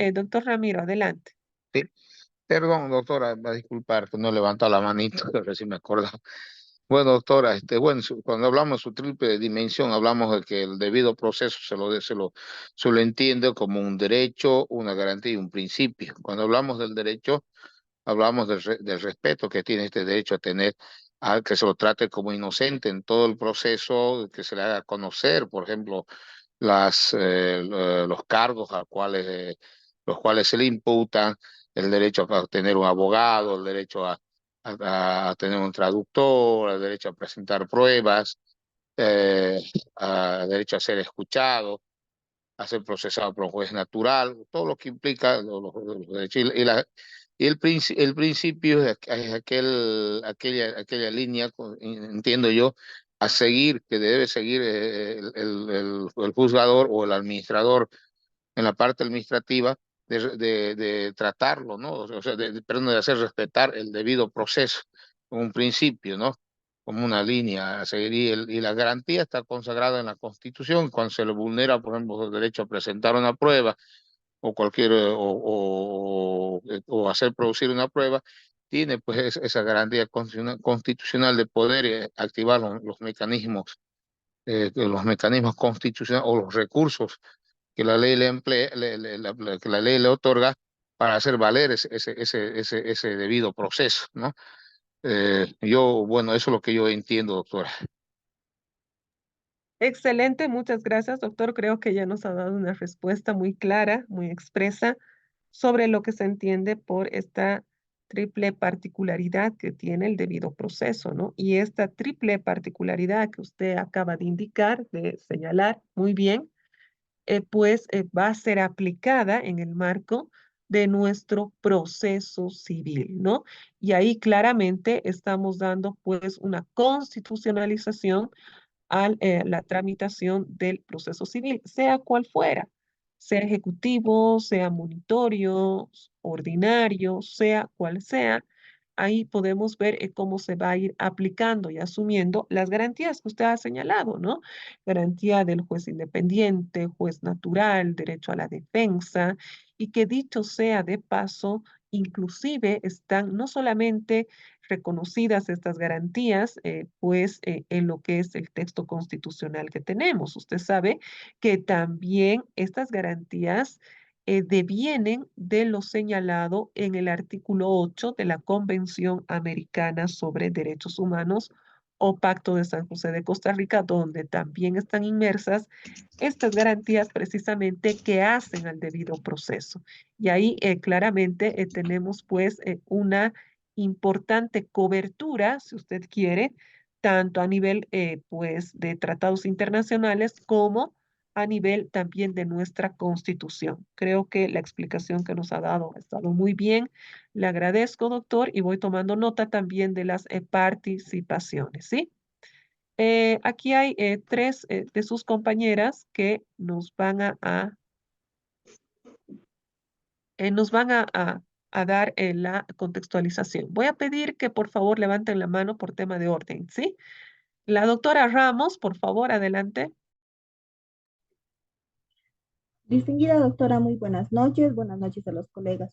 Ramiro, adelante. Sí, perdón, doctora, va a disculpar que no levanta la manito, que recién me acordaba. Bueno, doctora, bueno, cuando hablamos de su triple dimensión, hablamos de que el debido proceso se lo entiende como un derecho, una garantía y un principio. Cuando hablamos del derecho, hablamos del respeto que tiene este derecho a tener al que se lo trate como inocente en todo el proceso, que se le haga conocer, por ejemplo, los cargos los cuales se le imputan, el derecho a tener un abogado, el derecho a tener un traductor, el derecho a presentar pruebas, eh, el derecho a ser escuchado, a ser procesado por un juez natural, todo lo que implica los derechos. El principio es aquella línea, entiendo yo, a seguir, que debe seguir el juzgador o el administrador en la parte administrativa de tratarlo, ¿no? O sea, perdón, de hacer respetar el debido proceso, como un principio, ¿no? Como una línea a seguir. Y la garantía está consagrada en la Constitución. Cuando se le vulnera, por ejemplo, el derecho a presentar una prueba o o hacer producir una prueba, tiene pues esa garantía constitucional de poder activar los mecanismos constitucionales o los recursos que la ley le emplea, que la ley le otorga para hacer valer ese debido proceso, ¿no? Bueno, eso es lo que yo entiendo, doctora. Excelente, muchas gracias, doctor. Creo que ya nos ha dado una respuesta muy clara, muy expresa sobre lo que se entiende por esta triple particularidad que tiene el debido proceso, ¿no? Y esta triple particularidad que usted acaba de indicar, de señalar muy bien, pues va a ser aplicada en el marco de nuestro proceso civil, ¿no? Y ahí claramente estamos dando pues una constitucionalización a la tramitación del proceso civil, sea cual fuera, sea ejecutivo, sea monitorio, ordinario, sea cual sea, ahí podemos ver cómo se va a ir aplicando y asumiendo las garantías que usted ha señalado, ¿no? Garantía del juez independiente, juez natural, derecho a la defensa, y que dicho sea de paso, inclusive están no solamente reconocidas estas garantías, pues en lo que es el texto constitucional que tenemos. Usted sabe que también estas garantías devienen de lo señalado en el artículo 8 de la Convención Americana sobre Derechos Humanos o Pacto de San José de Costa Rica, donde también están inmersas estas garantías precisamente que hacen al debido proceso. Y ahí claramente tenemos pues una importante cobertura, si usted quiere, tanto a nivel pues de tratados internacionales como a nivel también de nuestra Constitución. Creo que la explicación que nos ha dado ha estado muy bien. Le agradezco, doctor, y voy tomando nota también de las participaciones, ¿sí? Aquí hay tres de sus compañeras que nos van a dar la contextualización. Voy a pedir que por favor levanten la mano por tema de orden, ¿sí? La doctora Ramos, por favor, adelante. Distinguida doctora, muy buenas noches a los colegas.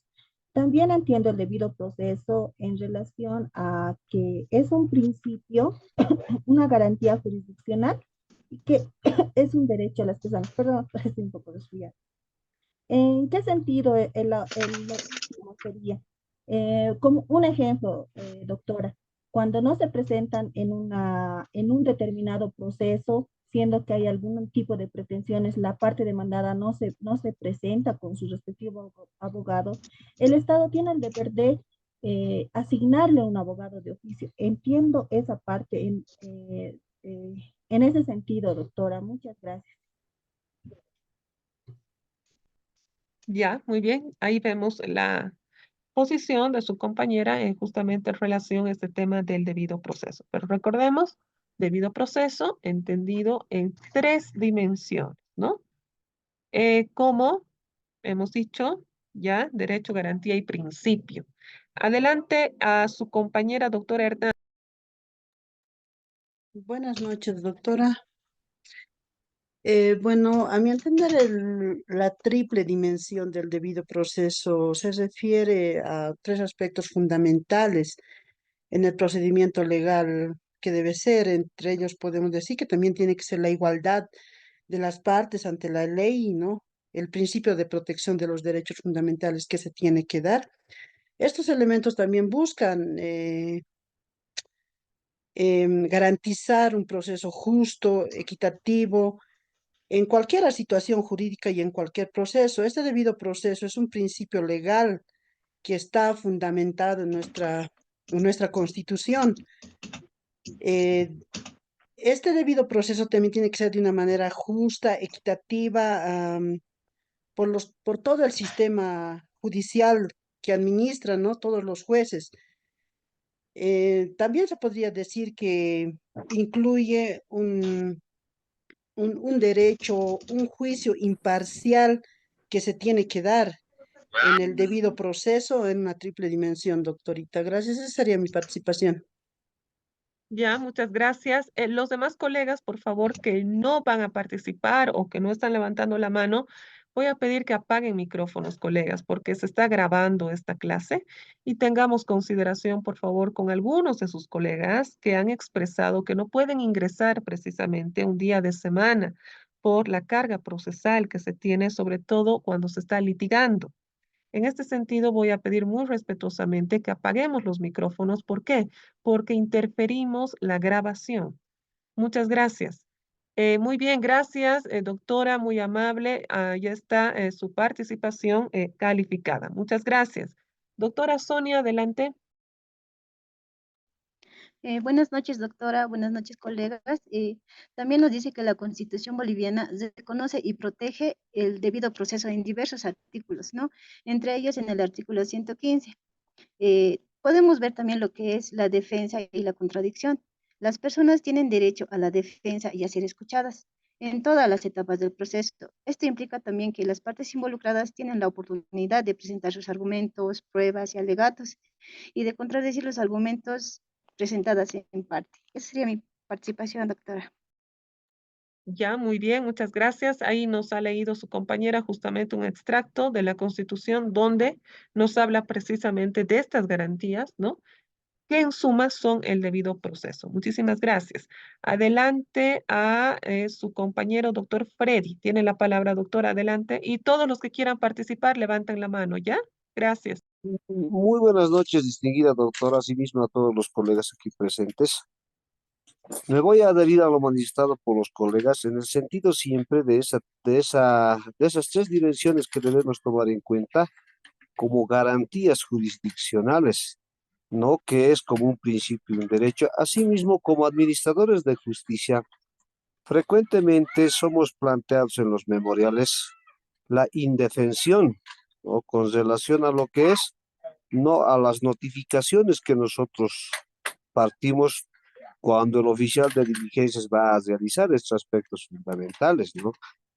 También entiendo el debido proceso en relación a que es un principio, una garantía jurisdiccional y que es un derecho a las personas. Perdón, estoy un poco resfriada. ¿En qué sentido lo último sería? Como un ejemplo, doctora, cuando no se presentan en un determinado proceso, siendo que hay algún tipo de pretensiones, la parte demandada no se presenta con su respectivo abogado, el Estado tiene el deber de asignarle un abogado de oficio. Entiendo esa parte en ese sentido, doctora. Muchas gracias. Ya, muy bien. Ahí vemos la posición de su compañera justamente en relación a este tema del debido proceso. Pero recordemos, debido proceso entendido en tres dimensiones, ¿no? Como hemos dicho, ya, derecho, garantía y principio. Adelante a su compañera doctora Hernández. Buenas noches, doctora. Bueno, a mi entender, la triple dimensión del debido proceso se refiere a tres aspectos fundamentales en el procedimiento legal que debe ser. Entre ellos podemos decir que también tiene que ser la igualdad de las partes ante la ley, ¿no? El principio de protección de los derechos fundamentales que se tiene que dar. Estos elementos también buscan garantizar un proceso justo, equitativo, en cualquier situación jurídica y en cualquier proceso. Este debido proceso es un principio legal que está fundamentado en nuestra Constitución. Eh, este debido proceso también tiene que ser de una manera justa, equitativa, por todo el sistema judicial que administran, ¿no? Todos los jueces. También se podría decir que incluye un derecho, un juicio imparcial que se tiene que dar en el debido proceso en una triple dimensión, doctorita. Gracias, esa sería mi participación. Ya, muchas gracias. Los demás colegas, por favor, que no van a participar o que no están levantando la mano, voy a pedir que apaguen micrófonos, colegas, porque se está grabando esta clase y tengamos consideración, por favor, con algunos de sus colegas que han expresado que no pueden ingresar precisamente un día de semana por la carga procesal que se tiene, sobre todo cuando se está litigando. En este sentido, voy a pedir muy respetuosamente que apaguemos los micrófonos. ¿Por qué? Porque interferimos la grabación. Muchas gracias. Muy bien, gracias, doctora, muy amable. Ya está su participación calificada. Muchas gracias. Doctora Sonia, adelante. Buenas noches, doctora. Buenas noches, colegas. También nos dice que la Constitución boliviana reconoce y protege el debido proceso en diversos artículos, ¿no? Entre ellos en el artículo 115. Podemos ver también lo que es la defensa y la contradicción. Las personas tienen derecho a la defensa y a ser escuchadas. en todas las etapas del proceso. Esto implica también que las partes involucradas tienen la oportunidad de presentar sus argumentos, pruebas y alegatos y de contradecir los argumentos presentados en parte. Esa sería mi participación, doctora. Ya, muy bien, muchas gracias. Ahí nos ha leído su compañera justamente un extracto de la Constitución donde nos habla precisamente de estas garantías, ¿no? Que en suma son el debido proceso. Muchísimas gracias. Adelante a su compañero, doctor Freddy. Tiene la palabra, doctor, adelante. Y todos los que quieran participar, levanten la mano, ¿ya? Gracias. Muy buenas noches, distinguida doctora, asimismo a todos los colegas aquí presentes. Me voy a adherir a lo manifestado por los colegas en el sentido siempre de esas tres dimensiones que debemos tomar en cuenta como garantías jurisdiccionales, ¿no? Que es como un principio y un derecho. Asimismo, como administradores de justicia, frecuentemente somos planteados en los memoriales la indefensión, ¿no? Con relación a lo que es, no a las notificaciones que nosotros partimos cuando el oficial de diligencias va a realizar estos aspectos fundamentales, ¿no?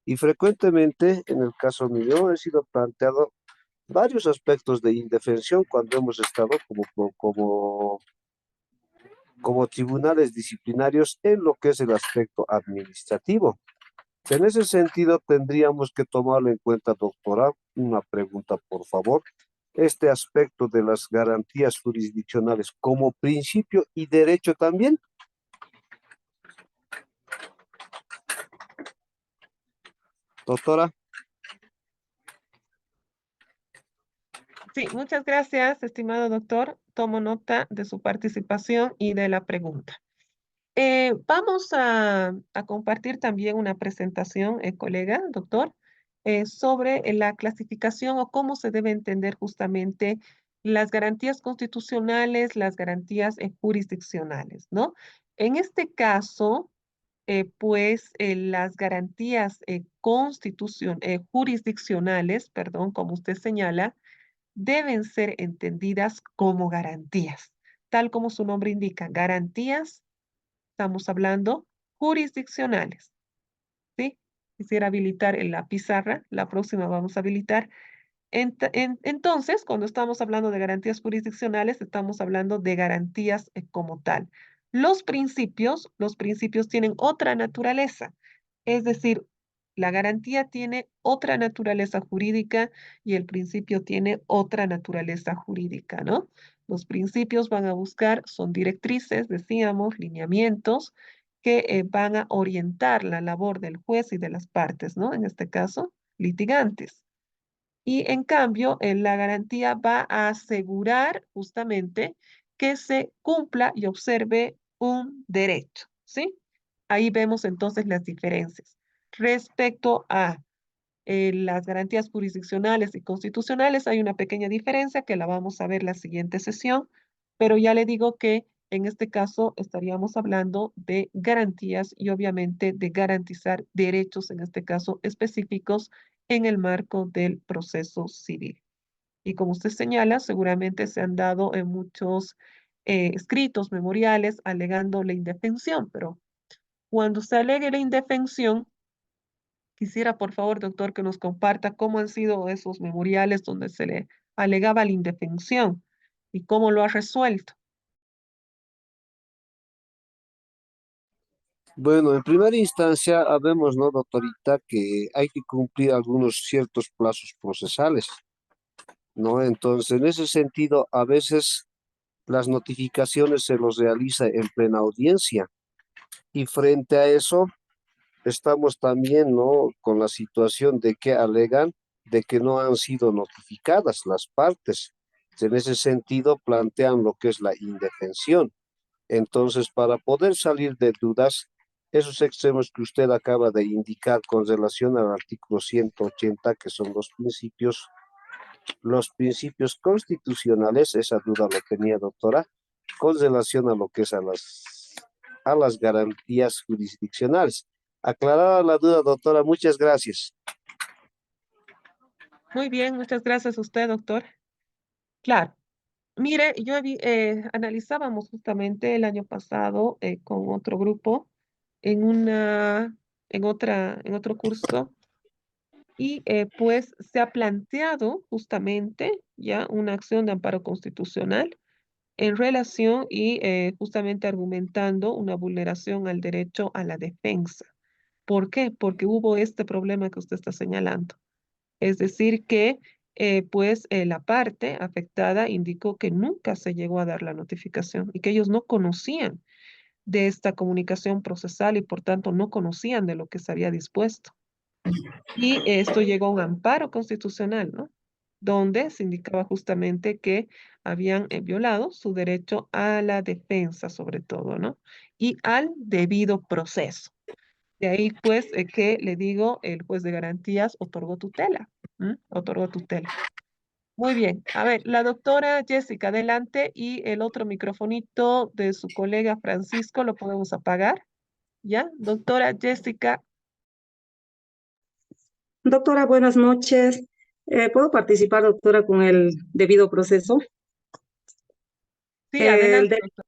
Y frecuentemente, en el caso mío, he sido planteado varios aspectos de indefensión cuando hemos estado como tribunales disciplinarios en lo que es el aspecto administrativo. En ese sentido, tendríamos que tomarlo en cuenta, doctora. Una pregunta, por favor. Este aspecto de las garantías jurisdiccionales como principio y derecho también. Doctora. Sí, muchas gracias, estimado doctor. Tomo nota de su participación y de la pregunta. Vamos a compartir también una presentación, colega, doctor, sobre la clasificación o cómo se debe entender justamente las garantías constitucionales, las garantías jurisdiccionales, ¿no? En este caso, las garantías jurisdiccionales, perdón, como usted señala, deben ser entendidas como garantías, tal como su nombre indica, garantías. Estamos hablando jurisdiccionales, ¿sí? Quisiera habilitar en la pizarra, la próxima vamos a habilitar. Entonces, cuando estamos hablando de garantías jurisdiccionales, estamos hablando de garantías como tal. Los principios tienen otra naturaleza, es decir, la garantía tiene otra naturaleza jurídica y el principio tiene otra naturaleza jurídica, ¿no? Los principios van a buscar, son directrices, decíamos, lineamientos que van a orientar la labor del juez y de las partes, ¿no? En este caso, litigantes. Y en cambio, la garantía va a asegurar justamente que se cumpla y observe un derecho, ¿sí? Ahí vemos entonces las diferencias. Respecto a las garantías jurisdiccionales y constitucionales, hay una pequeña diferencia que la vamos a ver la siguiente sesión, pero ya le digo que en este caso estaríamos hablando de garantías y obviamente de garantizar derechos, en este caso específicos, en el marco del proceso civil. Y como usted señala, seguramente se han dado en muchos escritos, memoriales, alegando la indefensión, pero cuando se alegue la indefensión, quisiera, por favor, doctor, que nos comparta cómo han sido esos memoriales donde se le alegaba la indefensión y cómo lo ha resuelto. Bueno, en primera instancia, habemos, ¿no, doctorita, que hay que cumplir algunos ciertos plazos procesales, ¿no? Entonces, en ese sentido, a veces las notificaciones se los realiza en plena audiencia y frente a eso estamos también, ¿no? Con la situación de que alegan de que no han sido notificadas las partes. En ese sentido, plantean lo que es la indefensión. Entonces, para poder salir de dudas, esos extremos que usted acaba de indicar con relación al artículo 180, que son los principios constitucionales, esa duda lo tenía, doctora, con relación a lo que es a las garantías jurisdiccionales. Aclarada la duda, doctora, muchas gracias. Muy bien, muchas gracias a usted, doctor. Claro. Mire, analizábamos justamente el año pasado con otro grupo en una en otro curso, y pues se ha planteado justamente ya una acción de amparo constitucional en relación y justamente argumentando una vulneración al derecho a la defensa. ¿Por qué? Porque hubo este problema que usted está señalando. Es decir, que pues la parte afectada indicó que nunca se llegó a dar la notificación y que ellos no conocían de esta comunicación procesal y por tanto no conocían de lo que se había dispuesto. Y esto llegó a un amparo constitucional, ¿no? Donde se indicaba justamente que habían violado su derecho a la defensa, sobre todo, ¿no? Y al debido proceso. De ahí, pues, que le digo, el juez de garantías otorgó tutela. Otorgó tutela. Muy bien. A ver, la doctora Jessica, adelante. Y el otro microfonito de su colega Francisco lo podemos apagar. ¿Ya? Doctora Jessica. Doctora, buenas noches. ¿Puedo participar, doctora, con el debido proceso? Sí, El adelante, de- doctora.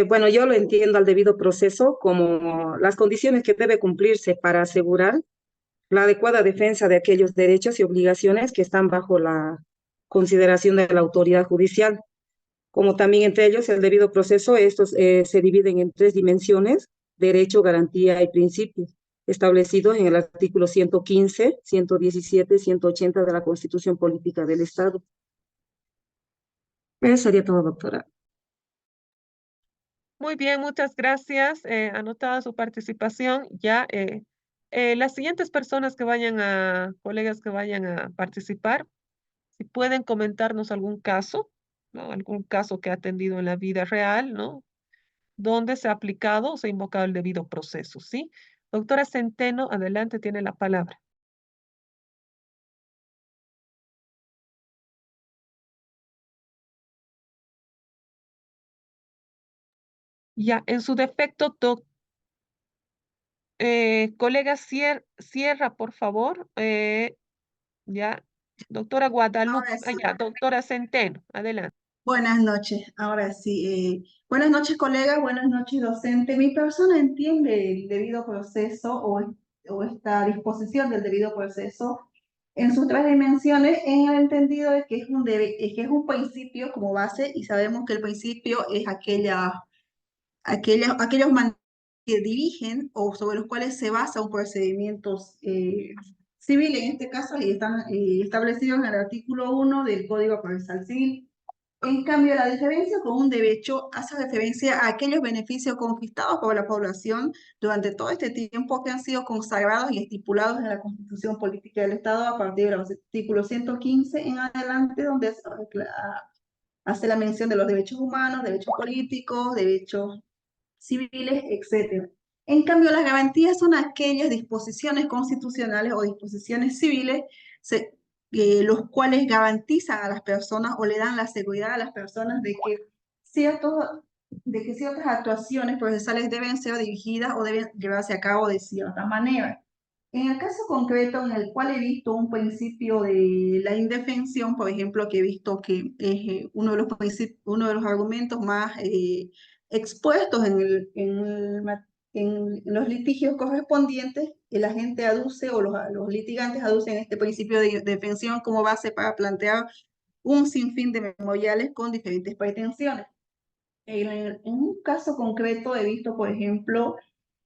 bueno, yo lo entiendo al debido proceso como las condiciones que debe cumplirse para asegurar la adecuada defensa de aquellos derechos y obligaciones que están bajo la consideración de la autoridad judicial, como también entre ellos el debido proceso. Estos se dividen en tres dimensiones: derecho, garantía y principio, establecidos en el artículo 115, 117 y 180 de la Constitución Política del Estado. Eso sería todo, doctora. Muy bien, muchas gracias. Anotada su participación. Ya, las siguientes personas que vayan colegas que vayan a participar, si pueden comentarnos algún caso, ¿no? Algún caso que ha atendido en la vida real, ¿no? Donde se ha aplicado o se ha invocado el debido proceso, ¿sí? Doctora Centeno, adelante, tiene la palabra. Ya, en su defecto, colega, cierra, por favor. Ya, doctora Guadalupe, Ahora sí, ya, doctora Centeno, adelante. buenas noches. Ahora sí, buenas noches, colega, buenas noches, docente. Mi persona entiende el debido proceso o esta disposición del debido proceso en sus tres dimensiones, en el entendido de que que es un principio como base, y sabemos que el principio es aquellos mandatos que dirigen o sobre los cuales se basa un procedimiento civil, en este caso, y están establecidos en el artículo 1 del Código Procesal Civil. En cambio, la diferencia con un derecho hace referencia a aquellos beneficios conquistados por la población durante todo este tiempo, que han sido consagrados y estipulados en la Constitución Política del Estado a partir del artículo 115 en adelante, donde hace la mención de los derechos humanos, derechos políticos, derechos civiles, etc. En cambio, las garantías son aquellas disposiciones constitucionales o disposiciones civiles los cuales garantizan a las personas o le dan la seguridad a las personas de que ciertas actuaciones procesales deben ser dirigidas o deben llevarse a cabo de cierta manera. En el caso concreto en el cual he visto un principio de la indefensión, por ejemplo, que he visto que es uno de los argumentos más expuestos en los litigios correspondientes, la gente aduce o los litigantes aducen este principio de defensión como base para plantear un sinfín de memoriales con diferentes pretensiones. En un caso concreto he visto, por ejemplo,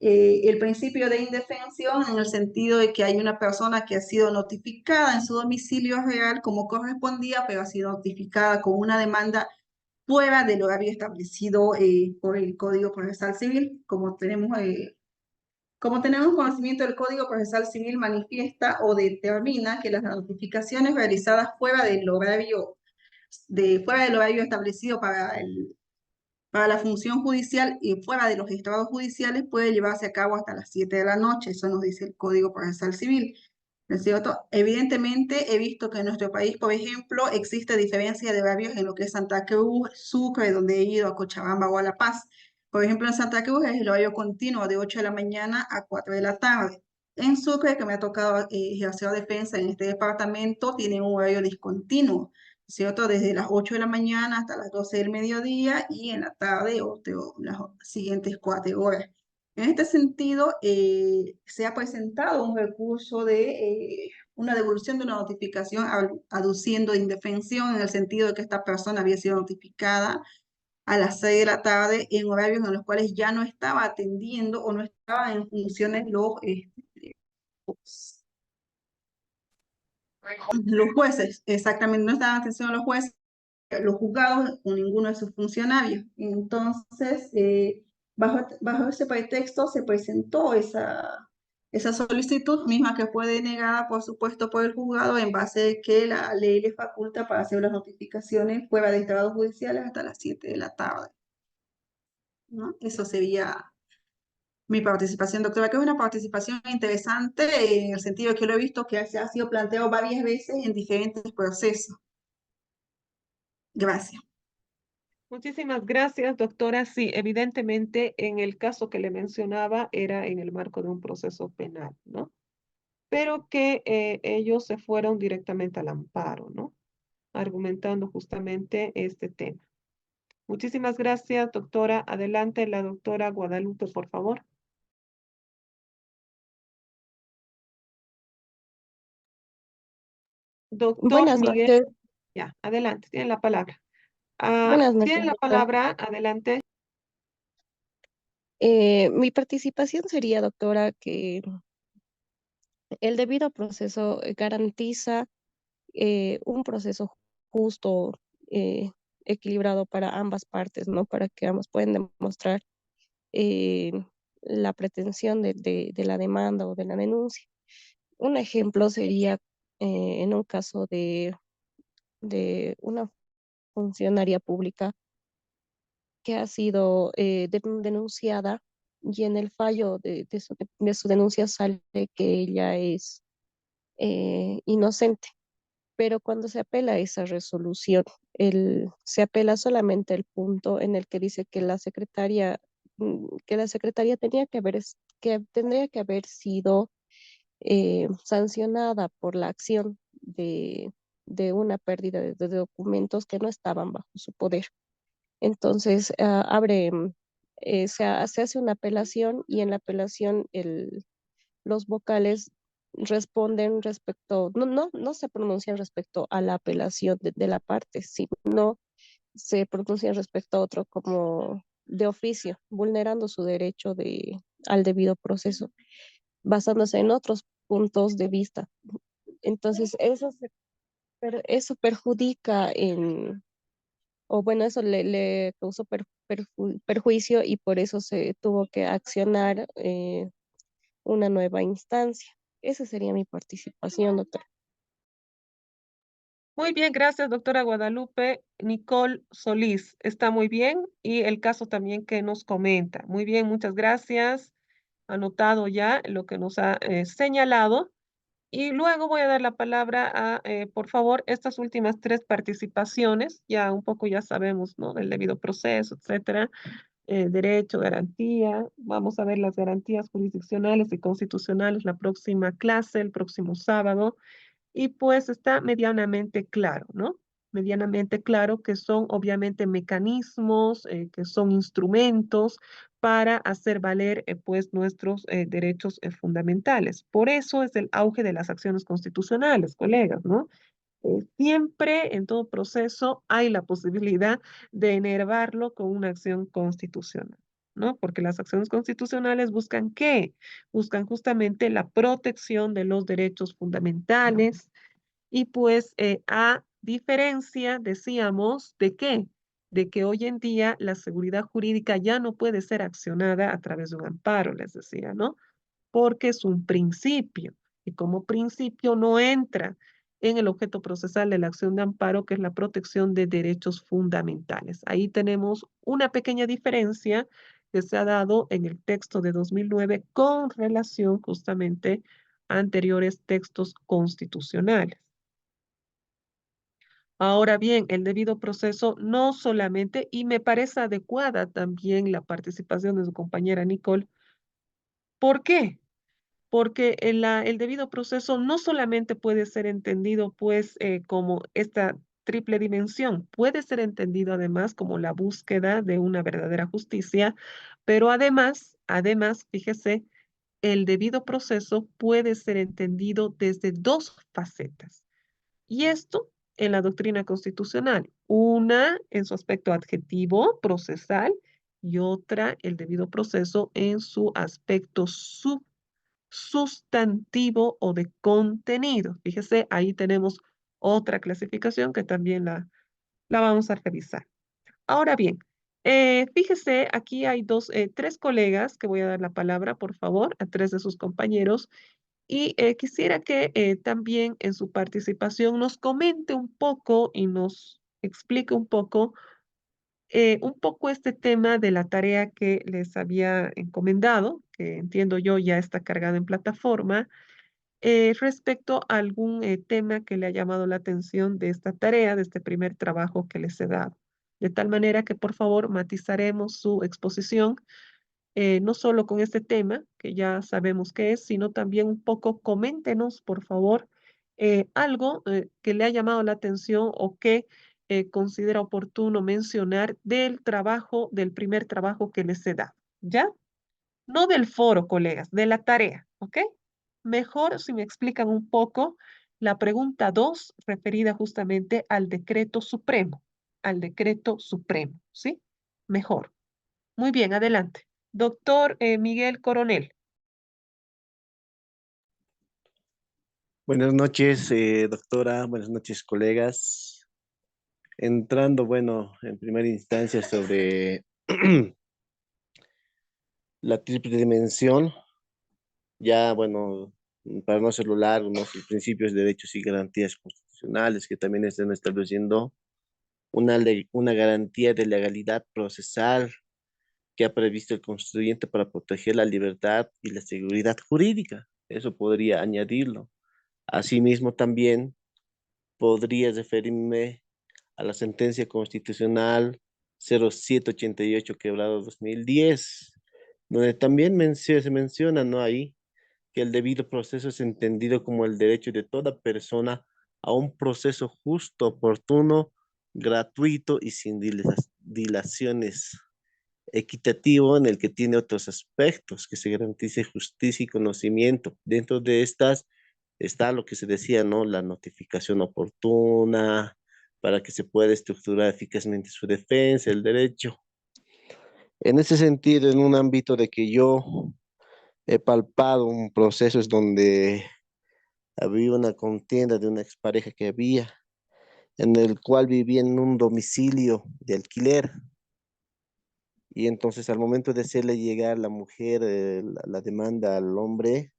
el principio de indefensión en el sentido de que hay una persona que ha sido notificada en su domicilio real como correspondía, pero ha sido notificada con una demanda fuera del horario establecido por el Código Procesal Civil. Como tenemos conocimiento, del Código Procesal Civil manifiesta o determina que las notificaciones realizadas fuera del horario establecido para la función judicial y fuera de los estrados judiciales puede llevarse a cabo hasta las 7 de la noche. Eso nos dice el Código Procesal Civil. ¿No es cierto? Evidentemente, he visto que en nuestro país, por ejemplo, existe diferencia de horarios en lo que es Santa Cruz, Sucre, donde he ido, a Cochabamba o a La Paz. Por ejemplo, en Santa Cruz es el horario continuo de 8 de la mañana a 4 de la tarde. En Sucre, que me ha tocado ejercer defensa en este departamento, tiene un horario discontinuo, ¿cierto? Desde las 8 de la mañana hasta las 12 del mediodía y en la tarde las siguientes 4 horas. En este sentido, se ha presentado un recurso de una devolución de una notificación aduciendo indefensión en el sentido de que esta persona había sido notificada a las 6 de la tarde en horarios en los cuales ya no estaba atendiendo o no estaba en funciones los jueces, exactamente, no estaban en atención los jueces, los juzgados con ninguno de sus funcionarios. Entonces, bajo ese pretexto se presentó esa solicitud misma que fue denegada, por supuesto, por el juzgado en base de que la ley le faculta para hacer las notificaciones fuera de estrados judiciales hasta las 7 de la tarde, ¿no? Eso sería mi participación, doctora, que es una participación interesante en el sentido de que lo he visto que se ha sido planteado varias veces en diferentes procesos. Gracias. Muchísimas gracias, doctora. Sí, evidentemente en el caso que le mencionaba era en el marco de un proceso penal, ¿no? Pero que ellos se fueron directamente al amparo, ¿no? Argumentando justamente este tema. Muchísimas gracias, doctora. Adelante, la doctora Guadalupe, por favor. Doctor Buenas Miguel, noches. ya, adelante, tiene la palabra. Buenas noches, Tiene la doctora. palabra, adelante. Mi participación sería, doctora, que el debido proceso garantiza un proceso justo, eh, equilibrado para ambas partes, ¿no? Para que ambos puedan demostrar eh, la pretensión de la demanda o de la denuncia. Un ejemplo sería en un caso de una funcionaria pública que ha sido denunciada y en el fallo de su denuncia sale que ella es inocente, pero cuando se apela a esa resolución, se apela solamente al punto en el que dice que que la secretaria que tendría que haber sido sancionada por la acción de una pérdida de documentos que no estaban bajo su poder. Entonces, se hace una apelación y en la apelación los vocales responden respecto, no se pronuncian respecto a la apelación de la parte, sino se pronuncian respecto a otro como de oficio, vulnerando su derecho al debido proceso, basándose en otros puntos de vista. Entonces, eso perjudica o bueno, eso le causó perjuicio y por eso se tuvo que accionar una nueva instancia. Esa sería mi participación, doctor. Muy bien, gracias, doctora Guadalupe. Nicole Solís, está muy bien. Y el caso también que nos comenta. Muy bien, muchas gracias. Anotado ya lo que nos ha señalado. Y luego voy a dar la palabra a, por favor, estas últimas tres participaciones. Ya un poco ya sabemos, ¿no? Del debido proceso, etcétera. Derecho, garantía. Vamos a ver las garantías jurisdiccionales y constitucionales la próxima clase, el próximo sábado. Y pues está medianamente claro, ¿no? Medianamente claro que son obviamente mecanismos, que son instrumentos para hacer valer pues nuestros derechos fundamentales. Por eso es el auge de las acciones constitucionales, colegas, ¿no? Siempre en todo proceso hay la posibilidad de enervarlo con una acción constitucional, ¿no? Porque las acciones constitucionales buscan ¿qué? Buscan justamente la protección de los derechos fundamentales y pues a diferencia, decíamos, ¿de qué? De que hoy en día la seguridad jurídica ya no puede ser accionada a través de un amparo, les decía, ¿no? Porque es un principio y como principio no entra en el objeto procesal de la acción de amparo, que es la protección de derechos fundamentales. Ahí tenemos una pequeña diferencia que se ha dado en el texto de 2009 con relación justamente a anteriores textos constitucionales. Ahora bien, el debido proceso no solamente, y me parece adecuada también la participación de su compañera Nicole, ¿por qué? Porque el debido proceso no solamente puede ser entendido pues como esta triple dimensión. Puede ser entendido además como la búsqueda de una verdadera justicia, pero además, fíjese, el debido proceso puede ser entendido desde dos facetas. Y esto en la doctrina constitucional, una en su aspecto adjetivo, procesal, y otra, el debido proceso en su aspecto sustantivo o de contenido. Fíjese, ahí tenemos otra clasificación que también la vamos a revisar. Ahora bien, fíjese, aquí hay tres colegas que voy a dar la palabra, por favor, a tres de sus compañeros. Y quisiera que también en su participación nos comente un poco y nos explique un poco este tema de la tarea que les había encomendado, que entiendo yo ya está cargada en plataforma, respecto a algún tema que le ha llamado la atención de esta tarea, de este primer trabajo que les he dado. De tal manera que por favor matizaremos su exposición no solo con este tema, que ya sabemos qué es, sino también un poco coméntenos, por favor, algo que le ha llamado la atención o que considera oportuno mencionar del trabajo, del primer trabajo que les he dado, ¿ya? No del foro, colegas, de la tarea, ¿ok? Mejor si me explican un poco la pregunta 2 referida justamente al decreto supremo, ¿sí? Mejor. Muy bien, adelante. Doctor Miguel Coronel. Buenas noches, doctora. Buenas noches, colegas. Entrando, bueno, en primera instancia sobre la triple dimensión, ya, bueno, para no hacerlo largo, ¿no? Sus principios de derechos y garantías constitucionales que también están estableciendo una garantía de legalidad procesal que ha previsto el constituyente para proteger la libertad y la seguridad jurídica. Eso podría añadirlo. Asimismo, también podría referirme a la sentencia constitucional 0788 quebrado 2010, donde también se menciona, ¿no? Ahí que el debido proceso es entendido como el derecho de toda persona a un proceso justo, oportuno, gratuito y sin dilaciones, equitativo en el que tiene otros aspectos, que se garantice justicia y conocimiento. Dentro de estas está lo que se decía, ¿no? La notificación oportuna, para que se pueda estructurar eficazmente su defensa, el derecho. En ese sentido, en un ámbito de que yo he palpado un proceso es donde había una contienda de una expareja que había, en el cual vivía en un domicilio de alquiler. Y entonces al momento de hacerle llegar la mujer la demanda al hombre,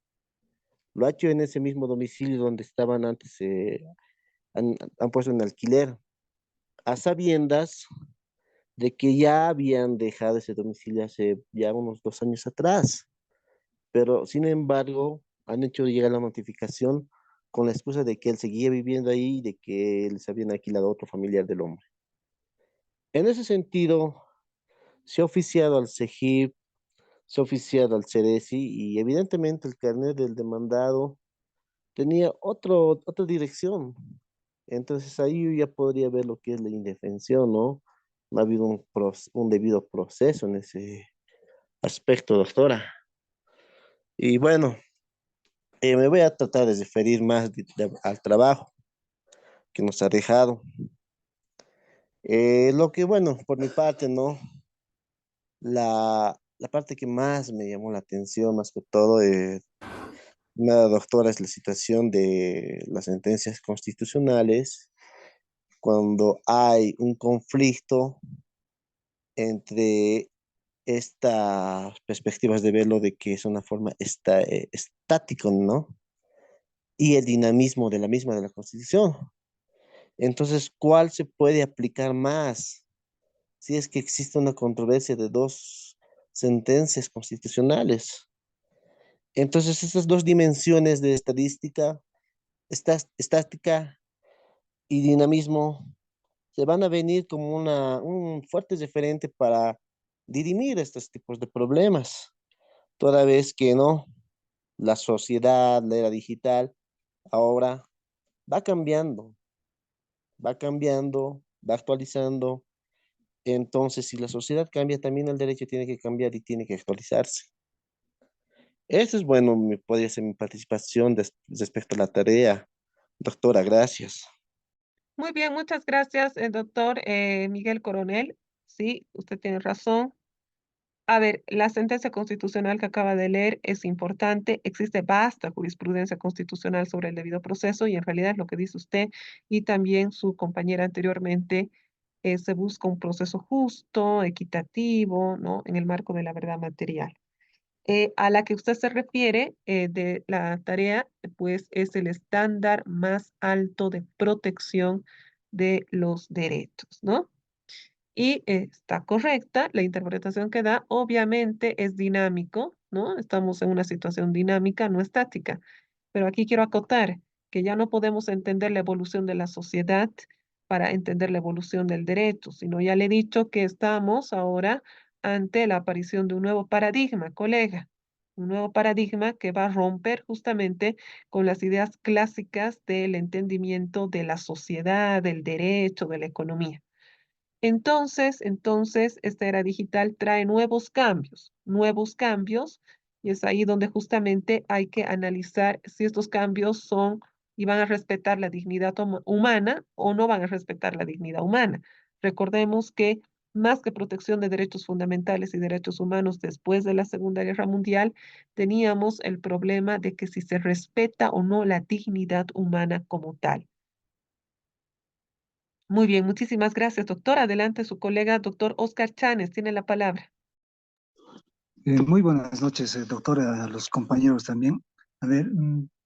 lo ha hecho en ese mismo domicilio donde estaban antes, han puesto en alquiler, a sabiendas de que ya habían dejado ese domicilio hace ya unos 2 años atrás, pero sin embargo han hecho llegar la notificación con la excusa de que él seguía viviendo ahí y de que les habían alquilado a otro familiar del hombre. En ese sentido, se ha oficiado al CEGIP, se ha oficiado al CERESI y evidentemente el carnet del demandado tenía otra dirección. Entonces ahí yo ya podría ver lo que es la indefensión, ¿no? No ha habido un debido proceso en ese aspecto, doctora. Y bueno, me voy a tratar de referir más al trabajo que nos ha dejado. Lo que, bueno, por mi parte, ¿no? La parte que más me llamó la atención, más que todo, nada, doctora, es la situación de las sentencias constitucionales cuando hay un conflicto entre estas perspectivas de verlo de que es una forma estática, ¿no? Y el dinamismo de la misma de la Constitución. Entonces, ¿cuál se puede aplicar más? Si es que existe una controversia de dos sentencias constitucionales. Entonces, estas dos dimensiones de estadística, estática y dinamismo, se van a venir como un fuerte referente para dirimir estos tipos de problemas, toda vez que no, la sociedad, la era digital, ahora va cambiando. va cambiando, va actualizando. Entonces, si la sociedad cambia, también el derecho tiene que cambiar y tiene que actualizarse. Eso es bueno, podría ser mi participación respecto a la tarea. Doctora, gracias. Muy bien, muchas gracias, doctor Miguel Coronel. Sí, usted tiene razón. A ver, la sentencia constitucional que acaba de leer es importante. Existe vasta jurisprudencia constitucional sobre el debido proceso y en realidad lo que dice usted y también su compañera anteriormente, se busca un proceso justo, equitativo, ¿no? En el marco de la verdad material. A la que usted se refiere de la tarea, pues es el estándar más alto de protección de los derechos, ¿no? Y está correcta la interpretación que da, obviamente es dinámico, ¿no? Estamos en una situación dinámica, no estática. Pero aquí quiero acotar que ya no podemos entender la evolución de la sociedad para entender la evolución del derecho, sino ya le he dicho que estamos ahora ante la aparición de un nuevo paradigma, colega, un nuevo paradigma que va a romper justamente con las ideas clásicas del entendimiento de la sociedad, del derecho, de la economía. Entonces, esta era digital trae nuevos cambios, y es ahí donde justamente hay que analizar si estos cambios son y van a respetar la dignidad humana o no van a respetar la dignidad humana. Recordemos que más que protección de derechos fundamentales y derechos humanos después de la Segunda Guerra Mundial, teníamos el problema de que si se respeta o no la dignidad humana como tal. Muy bien, muchísimas gracias, doctor. Adelante, su colega, doctor Oscar Chanes, tiene la palabra. Muy buenas noches, doctora, a los compañeros también. A ver,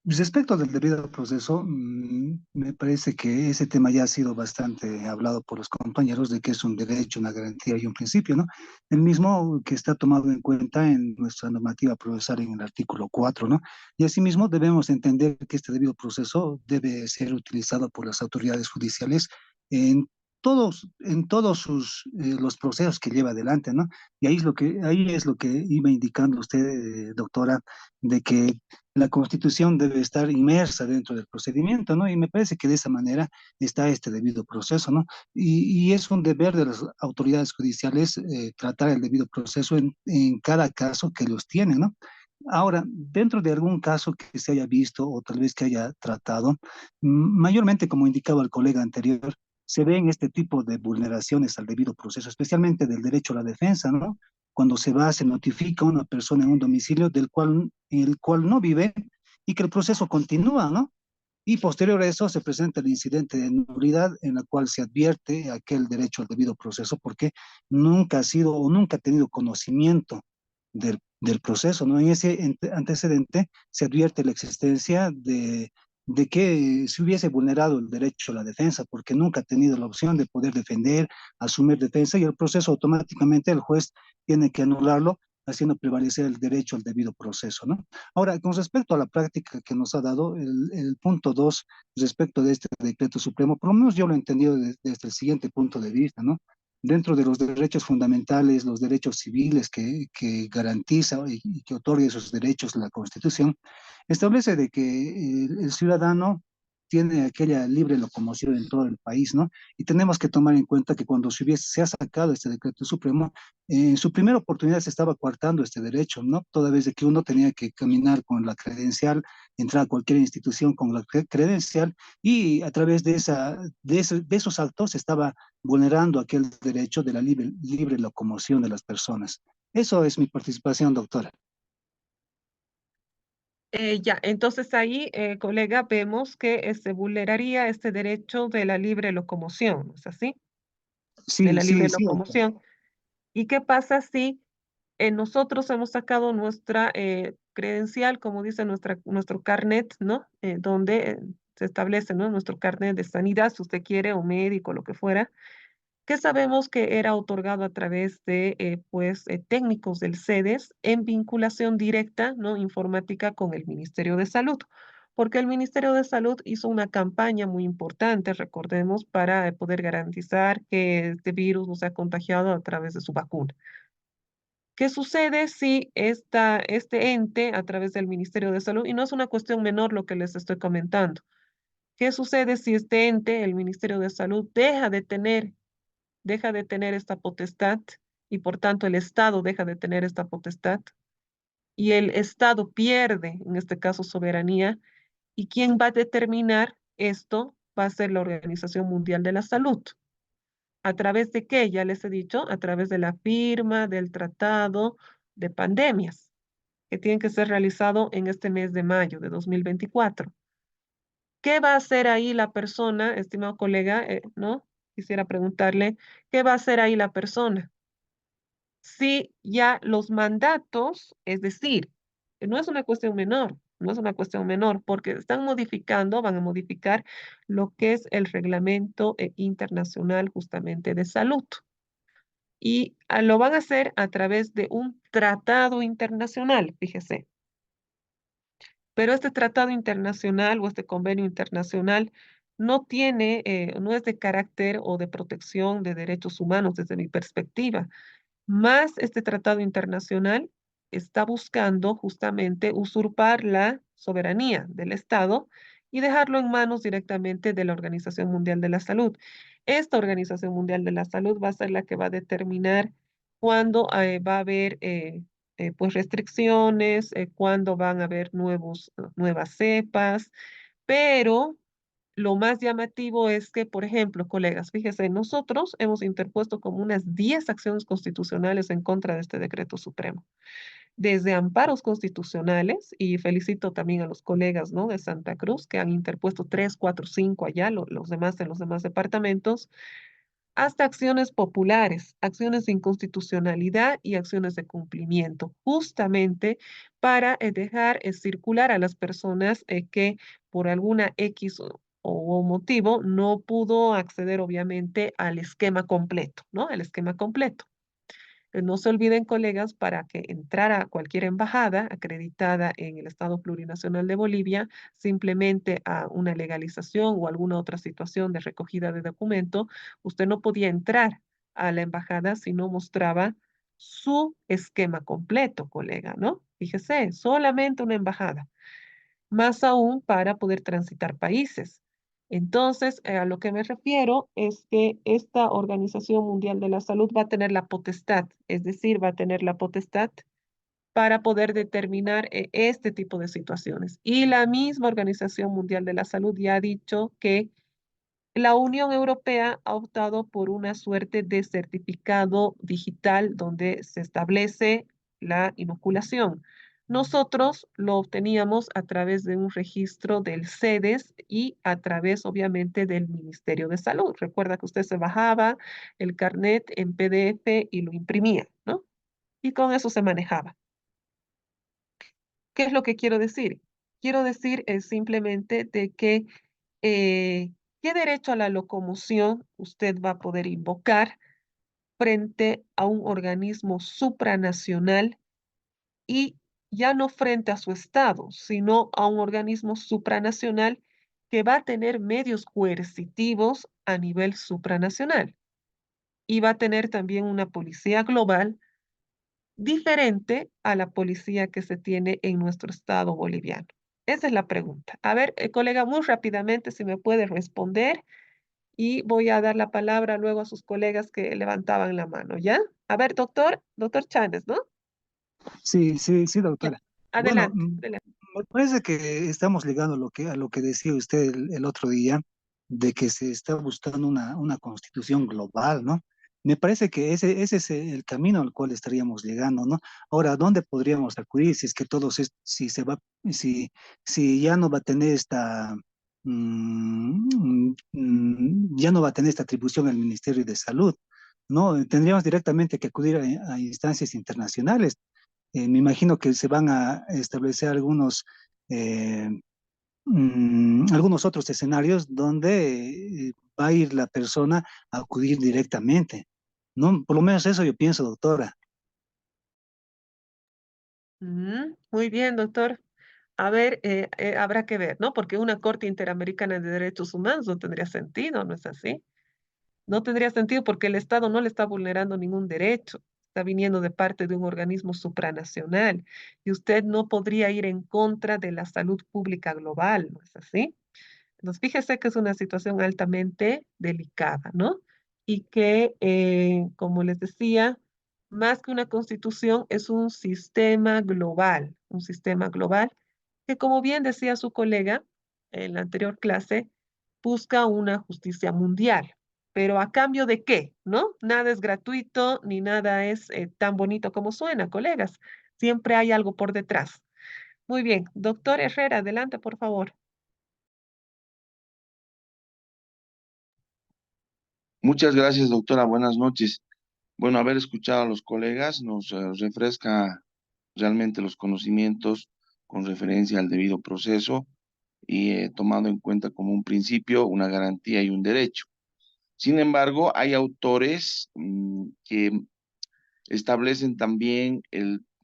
respecto del debido proceso, me parece que ese tema ya ha sido bastante hablado por los compañeros de que es un derecho, una garantía y un principio, ¿no? El mismo que está tomado en cuenta en nuestra normativa procesal en el artículo 4, ¿no? Y asimismo debemos entender que este debido proceso debe ser utilizado por las autoridades judiciales en todos sus, los procesos que lleva adelante, ¿no? Y ahí es lo que iba indicando usted, doctora, de que la Constitución debe estar inmersa dentro del procedimiento, ¿no? Y me parece que de esa manera está este debido proceso, ¿no? Y es un deber de las autoridades judiciales tratar el debido proceso en cada caso que los tienen, ¿no? Ahora, dentro de algún caso que se haya visto o tal vez que haya tratado, mayormente como indicaba el colega anterior, se ven este tipo de vulneraciones al debido proceso, especialmente del derecho a la defensa, ¿no? Cuando se notifica a una persona en un domicilio el cual no vive y que el proceso continúa, ¿no? Y posterior a eso se presenta el incidente de nulidad en la cual se advierte aquel derecho al debido proceso porque nunca ha sido o nunca ha tenido conocimiento del proceso, ¿no? En ese antecedente se advierte la existencia de que se hubiese vulnerado el derecho a la defensa porque nunca ha tenido la opción de poder defender, asumir defensa y el proceso automáticamente el juez tiene que anularlo haciendo prevalecer el derecho al debido proceso, ¿no? Ahora, con respecto a la práctica que nos ha dado, el punto 2 respecto de este decreto supremo, por lo menos yo lo he entendido desde el siguiente punto de vista, ¿no? Dentro de los derechos fundamentales, los derechos civiles que garantiza y que otorga esos derechos la Constitución, establece de que el ciudadano tiene aquella libre locomoción en todo el país, ¿no? Y tenemos que tomar en cuenta que cuando se ha sacado este decreto supremo, en su primera oportunidad se estaba coartando este derecho, ¿no? Toda vez de que uno tenía que caminar con la credencial, entrar a cualquier institución con la credencial y a través de esos actos se estaba vulnerando aquel derecho de la libre locomoción de las personas. Eso es mi participación, doctora. Ya, entonces ahí, colega, vemos que se vulneraría este derecho de la libre locomoción, ¿no es así? De Sí, la libre sí, sí, doctora. locomoción. ¿Y qué pasa si nosotros hemos sacado nuestra credencial, como dice nuestro carnet, ¿no? Donde se establece, ¿no? Nuestro carnet de sanidad, si usted quiere, o médico, lo que fuera, que sabemos que era otorgado a través de, pues, técnicos del CEDES en vinculación directa, ¿no? Informática con el Ministerio de Salud. Porque el Ministerio de Salud hizo una campaña muy importante, recordemos, para poder garantizar que este virus no sea contagiado a través de su vacuna. ¿Qué sucede si este ente, a través del Ministerio de Salud, y no es una cuestión menor lo que les estoy comentando, ¿Qué sucede si este ente, el Ministerio de Salud, deja de tener esta potestad y por tanto el Estado deja de tener esta potestad y el Estado pierde, en este caso, soberanía? ¿Y quién va a determinar esto? Va a ser la Organización Mundial de la Salud. ¿A través de qué? Ya les he dicho, a través de la firma del tratado de pandemias, que tiene que ser realizado en este mes de mayo de 2024. ¿Qué va a hacer ahí la persona, estimado colega? ¿No? Quisiera preguntarle, ¿qué va a hacer ahí la persona? Si ya los mandatos, es decir, no es una cuestión menor, no es una cuestión menor, porque están modificando, van a modificar lo que es el reglamento internacional justamente de salud. Y lo van a hacer a través de un tratado internacional, fíjese. Pero este tratado internacional o este convenio internacional no es de carácter o de protección de derechos humanos desde mi perspectiva. Más este tratado internacional está buscando justamente usurpar la soberanía del Estado y dejarlo en manos directamente de la Organización Mundial de la Salud. Esta Organización Mundial de la Salud va a ser la que va a determinar cuándo va a haber pues restricciones, cuándo van a haber nuevas cepas, pero lo más llamativo es que, por ejemplo, colegas, fíjese, nosotros hemos interpuesto como unas 10 acciones constitucionales en contra de este decreto supremo, desde amparos constitucionales, y felicito también a los colegas, ¿no?, de Santa Cruz, que han interpuesto 3, 4, 5 allá, los demás en los demás departamentos, hasta acciones populares, acciones de inconstitucionalidad y acciones de cumplimiento, justamente para dejar circular a las personas que por alguna X o motivo no pudo acceder obviamente al esquema completo, ¿no? El esquema completo. No se olviden, colegas, para que entrara a cualquier embajada acreditada en el Estado Plurinacional de Bolivia, simplemente a una legalización o alguna otra situación de recogida de documento, usted no podía entrar a la embajada si no mostraba su esquema completo, colega, ¿no? Fíjese, solamente una embajada, más aún para poder transitar países. Entonces, a lo que me refiero es que esta Organización Mundial de la Salud va a tener la potestad, es decir, va a tener la potestad para poder determinar este tipo de situaciones. Y la misma Organización Mundial de la Salud ya ha dicho que la Unión Europea ha optado por una suerte de certificado digital donde se establece la inoculación. Nosotros lo obteníamos a través de un registro del CEDES y a través, obviamente, del Ministerio de Salud. Recuerda que usted se bajaba el carnet en PDF y lo imprimía, ¿no? Y con eso se manejaba. ¿Qué es lo que quiero decir? Quiero decir simplemente de que eh, ¿qué derecho a la locomoción usted va a poder invocar frente a un organismo supranacional y ya no frente a su Estado, sino a un organismo supranacional que va a tener medios coercitivos a nivel supranacional y va a tener también una policía global diferente a la policía que se tiene en nuestro Estado boliviano? Esa es la pregunta. A ver, colega, muy rápidamente, si me puede responder y voy a dar la palabra luego a sus colegas que levantaban la mano, ¿ya? A ver, doctor Chávez, ¿no? Sí, sí, sí, Ya, doctora. Bueno, adelante, adelante. me parece que estamos ligando a lo que decía usted el otro día, de que se está buscando una constitución global, ¿no? Me parece que ese es el camino al cual estaríamos llegando, ¿no? Ahora, ¿dónde podríamos acudir si es que si se va, si ya no va a tener ya no va a tener esta atribución el Ministerio de Salud, ¿no? Tendríamos directamente que acudir a instancias internacionales. Me imagino que se van a establecer eh, algunos otros escenarios donde va a ir la persona a acudir directamente, ¿no? Por lo menos eso yo pienso, doctora. Muy bien, doctor. A ver, habrá que ver, ¿no? Porque una Corte Interamericana de Derechos Humanos no tendría sentido, ¿no es así? No tendría sentido porque el Estado no le está vulnerando ningún derecho. Está viniendo de parte de un organismo supranacional y usted no podría ir en contra de la salud pública global, ¿no es así? Entonces, fíjese que es una situación altamente delicada, ¿no? Y que, como les decía, más que una constitución, es un sistema global que, como bien decía su colega en la anterior clase, busca una justicia mundial. Pero ¿a cambio de qué? ¿No? Nada es gratuito ni nada es tan bonito como suena, colegas. Siempre hay algo por detrás. Muy bien, doctor Herrera, adelante, por favor. Muchas gracias, doctora. Buenas noches. Bueno, haber escuchado a los colegas nos refresca realmente los conocimientos con referencia al debido proceso y tomando en cuenta como un principio, una garantía y un derecho. Sin embargo, hay autores que establecen también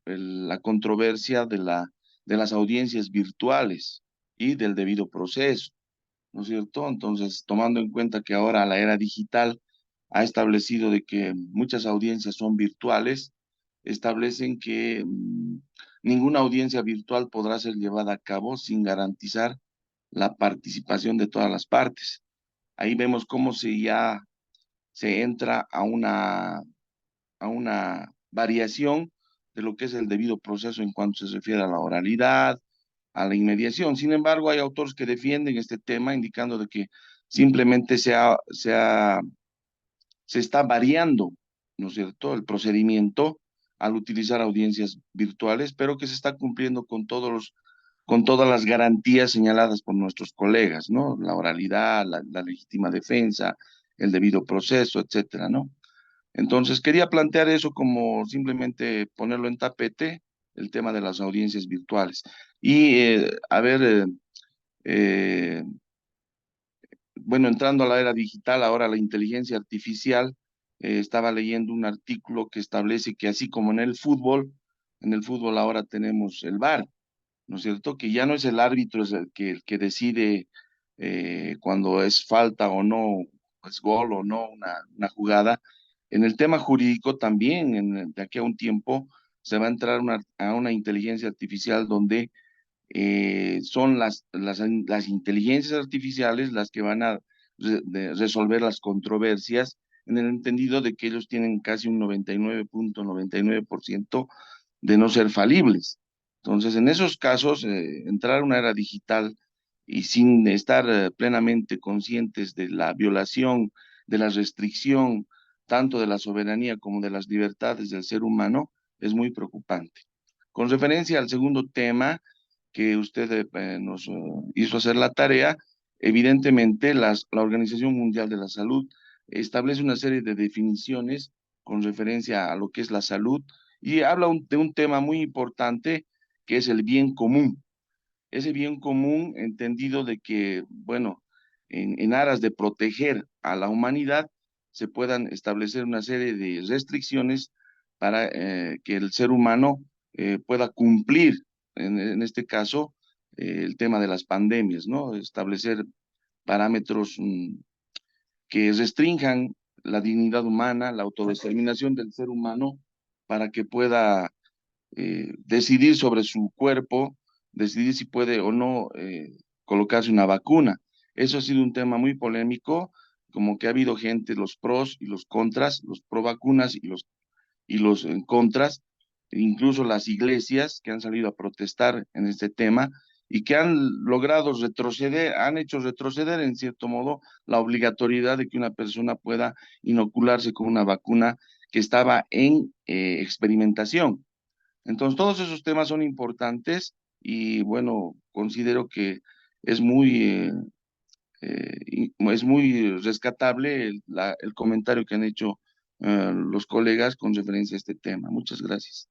la controversia de las audiencias virtuales y del debido proceso, ¿no es cierto? Entonces, tomando en cuenta que ahora la era digital ha establecido de que muchas audiencias son virtuales, establecen que ninguna audiencia virtual podrá ser llevada a cabo sin garantizar la participación de todas las partes. Ahí vemos cómo ya se entra a una variación de lo que es el debido proceso en cuanto se refiere a la oralidad, a la inmediación. Sin embargo, hay autores que defienden este tema indicando de que simplemente se está variando, ¿no es cierto?, el procedimiento al utilizar audiencias virtuales, pero que se está cumpliendo con todas las garantías señaladas por nuestros colegas, ¿no? La oralidad, la legítima defensa, el debido proceso, etcétera, ¿no? Entonces, quería plantear eso como simplemente ponerlo en tapete, el tema de las audiencias virtuales. Y, eh, bueno, entrando a la era digital, ahora la inteligencia artificial, estaba leyendo un artículo que establece que así como en el fútbol ahora tenemos el VAR, ¿no es cierto? Que ya no es el árbitro el que decide cuando es falta o no, es gol o no una jugada. En el tema jurídico también, de aquí a un tiempo, se va a entrar a una inteligencia artificial donde son las inteligencias artificiales las que van a resolver las controversias en el entendido de que ellos tienen casi un 99.99% de no ser falibles. Entonces, en esos casos, entrar a una era digital y sin estar plenamente conscientes de la violación, de la restricción, tanto de la soberanía como de las libertades del ser humano, es muy preocupante. Con referencia al segundo tema, que usted nos hizo hacer la tarea, evidentemente la Organización Mundial de la Salud establece una serie de definiciones con referencia a lo que es la salud y habla de un tema muy importante que es el bien común. Ese bien común entendido de que, bueno, en aras de proteger a la humanidad, se puedan establecer una serie de restricciones para que el ser humano pueda cumplir, en este caso, el tema de las pandemias, ¿no? Establecer parámetros que restrinjan la dignidad humana, la autodeterminación del ser humano, para que pueda decidir sobre su cuerpo, decidir si puede o no colocarse una vacuna. Eso ha sido un tema muy polémico, como que ha habido gente, los pros y los contras, los pro vacunas y los en contras, e incluso las iglesias que han salido a protestar en este tema y que han logrado retroceder, han hecho retroceder en cierto modo la obligatoriedad de que una persona pueda inocularse con una vacuna que estaba en experimentación. Entonces, todos esos temas son importantes y bueno, considero que es es muy rescatable el comentario que han hecho los colegas con referencia a este tema. Muchas gracias.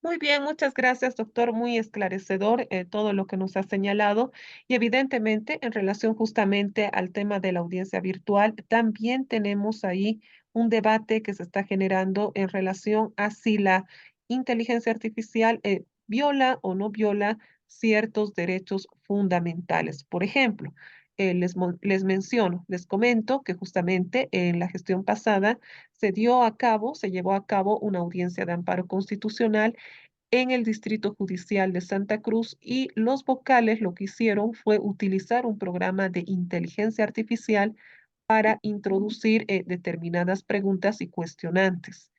Muy bien, muchas gracias, doctor. Muy esclarecedor todo lo que nos ha señalado. Y evidentemente, en relación justamente al tema de la audiencia virtual, también tenemos ahí un debate que se está generando en relación a si la inteligencia artificial viola o no viola ciertos derechos fundamentales. Por ejemplo, les menciono, les comento que justamente en la gestión pasada se llevó a cabo una audiencia de amparo constitucional en el Distrito Judicial de Santa Cruz y los vocales lo que hicieron fue utilizar un programa de inteligencia artificial para introducir determinadas preguntas y cuestionantes.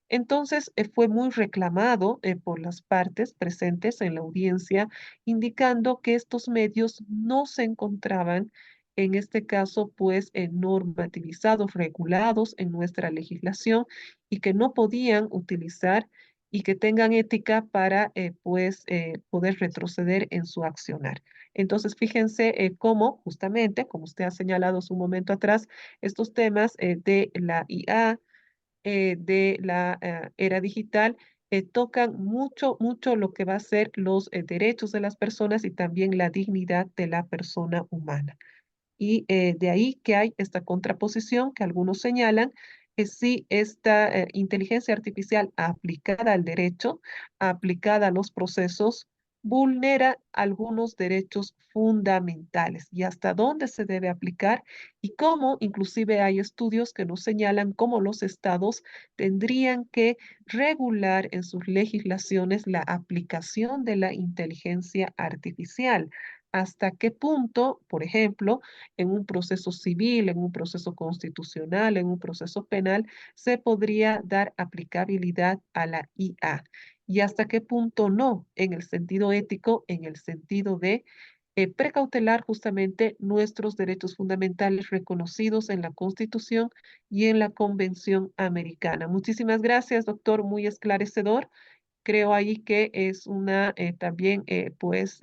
Entonces, fue muy reclamado por las partes presentes en la audiencia, indicando que estos medios no se encontraban, en este caso, pues, normativizados, regulados en nuestra legislación y que no podían utilizar y que tengan ética para, pues, poder retroceder en su accionar. Entonces, fíjense cómo, justamente, como usted ha señalado hace un momento atrás, estos temas de la IA, de la era digital, tocan mucho, mucho lo que va a ser los derechos de las personas y también la dignidad de la persona humana. Y de ahí que hay esta contraposición que algunos señalan, que si esta inteligencia artificial aplicada al derecho, aplicada a los procesos, vulnera algunos derechos fundamentales y hasta dónde se debe aplicar y cómo inclusive hay estudios que nos señalan cómo los estados tendrían que regular en sus legislaciones la aplicación de la inteligencia artificial. ¿Hasta qué punto, por ejemplo, en un proceso civil, en un proceso constitucional, en un proceso penal, se podría dar aplicabilidad a la IA? ¿Y hasta qué punto no? En el sentido ético, en el sentido de precautelar justamente nuestros derechos fundamentales reconocidos en la Constitución y en la Convención Americana. Muchísimas gracias, doctor, muy esclarecedor. Creo ahí que es una también, pues,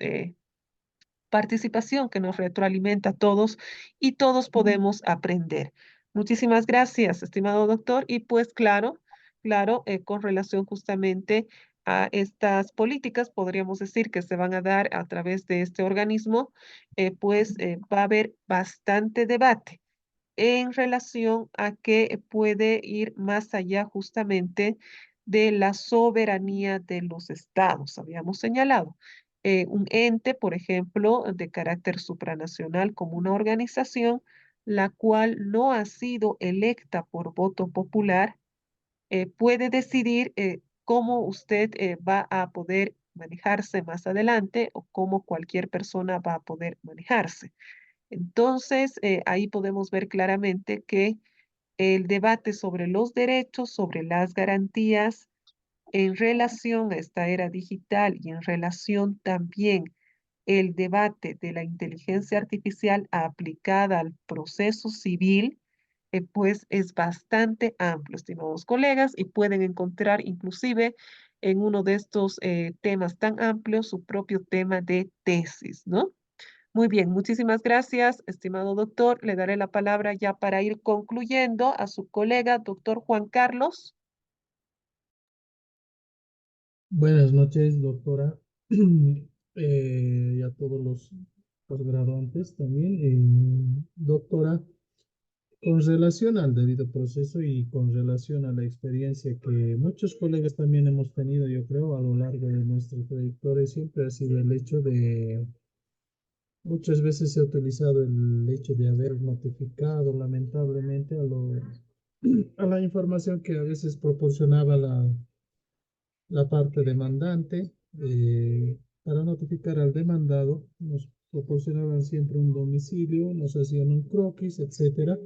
participación que nos retroalimenta a todos y todos podemos aprender. Muchísimas gracias, estimado doctor. Y pues claro, claro, con relación justamente a estas políticas, podríamos decir que se van a dar a través de este organismo, pues va a haber bastante debate en relación a que puede ir más allá justamente de la soberanía de los estados. Habíamos señalado un ente, por ejemplo, de carácter supranacional como una organización, la cual no ha sido electa por voto popular, puede decidir cómo usted va a poder manejarse más adelante o cómo cualquier persona va a poder manejarse. Entonces, ahí podemos ver claramente que el debate sobre los derechos, sobre las garantías en relación a esta era digital y en relación también el debate de la inteligencia artificial aplicada al proceso civil, pues es bastante amplio, estimados colegas, y pueden encontrar inclusive en uno de estos temas tan amplios su propio tema de tesis, ¿no? Muy bien, muchísimas gracias, estimado doctor. Le daré la palabra ya para ir concluyendo a su colega, doctor Juan Carlos. Buenas noches, doctora, y a todos los graduantes también. Doctora, con relación al debido proceso y con relación a la experiencia que muchos colegas también hemos tenido, yo creo, a lo largo de nuestra trayectoria, siempre ha sido el hecho de, muchas veces se ha utilizado el hecho de haber notificado lamentablemente a la información que a veces proporcionaba la parte demandante, para notificar al demandado, nos proporcionaban siempre un domicilio, nos hacían un croquis, etcétera.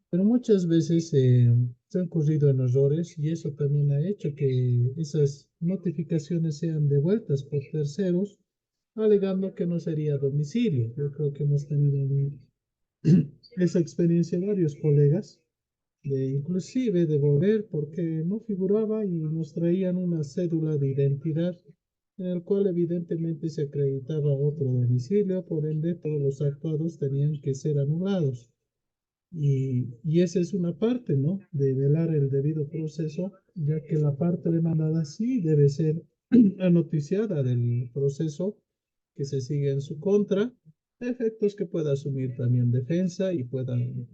Pero muchas veces se han ocurrido en errores y eso también ha hecho que esas notificaciones sean devueltas por terceros, alegando que no sería domicilio. Yo creo que hemos tenido esa experiencia varios colegas de inclusive devolver porque no figuraba y nos traían una cédula de identidad en el cual evidentemente se acreditaba otro domicilio, por ende todos los actuados tenían que ser anulados. Y esa es una parte, ¿no? De velar el debido proceso, ya que la parte demandada sí debe ser anoticiada del proceso que se sigue en su contra, efectos que pueda asumir también defensa y puedan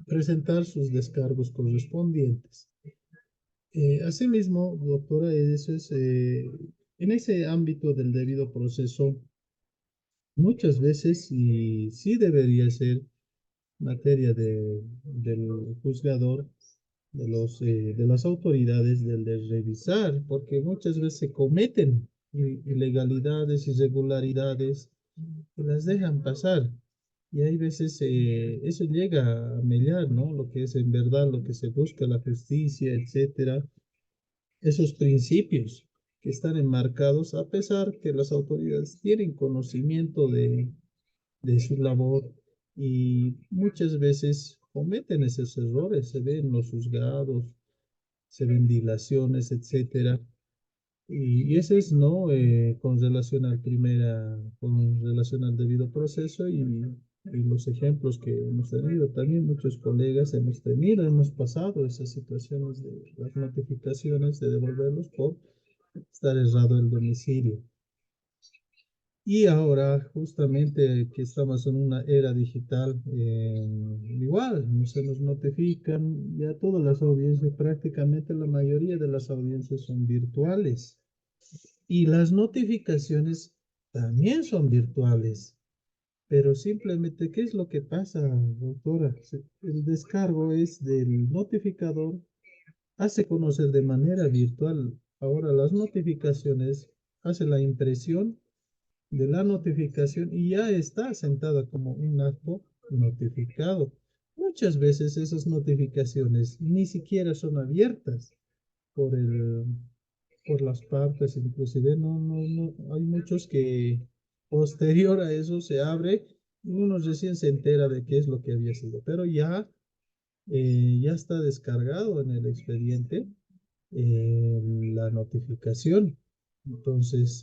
presentar sus descargos correspondientes. Asimismo, doctora, eso es, en ese ámbito del debido proceso, muchas veces, y sí debería ser materia del juzgador, de las autoridades de revisar, porque muchas veces se cometen ilegalidades, irregularidades, y las dejan pasar. Y hay veces eso llega a mellar, ¿no? Lo que es en verdad, lo que se busca, la justicia, etcétera. Esos principios que están enmarcados, a pesar que las autoridades tienen conocimiento de su labor y muchas veces cometen esos errores, se ven los juzgados, se ven dilaciones, etcétera. Y ese es, ¿no? Con relación con relación al debido proceso y los ejemplos que hemos tenido. También muchos colegas hemos pasado esas situaciones de las notificaciones de devolverlos por estar errado el domicilio. Y ahora, justamente que estamos en una era digital, igual, se nos notifican ya todas las audiencias, prácticamente la mayoría de las audiencias son virtuales. Y las notificaciones también son virtuales. Pero simplemente, ¿qué es lo que pasa, doctora? El descargo es del notificador, hace conocer de manera virtual. Ahora las notificaciones, hace la impresión de la notificación y ya está sentada como un acto notificado. Muchas veces esas notificaciones ni siquiera son abiertas por por las partes, inclusive hay muchos que posterior a eso se abre y uno recién se entera de qué es lo que había sido, pero ya está descargado en el expediente la notificación. Entonces,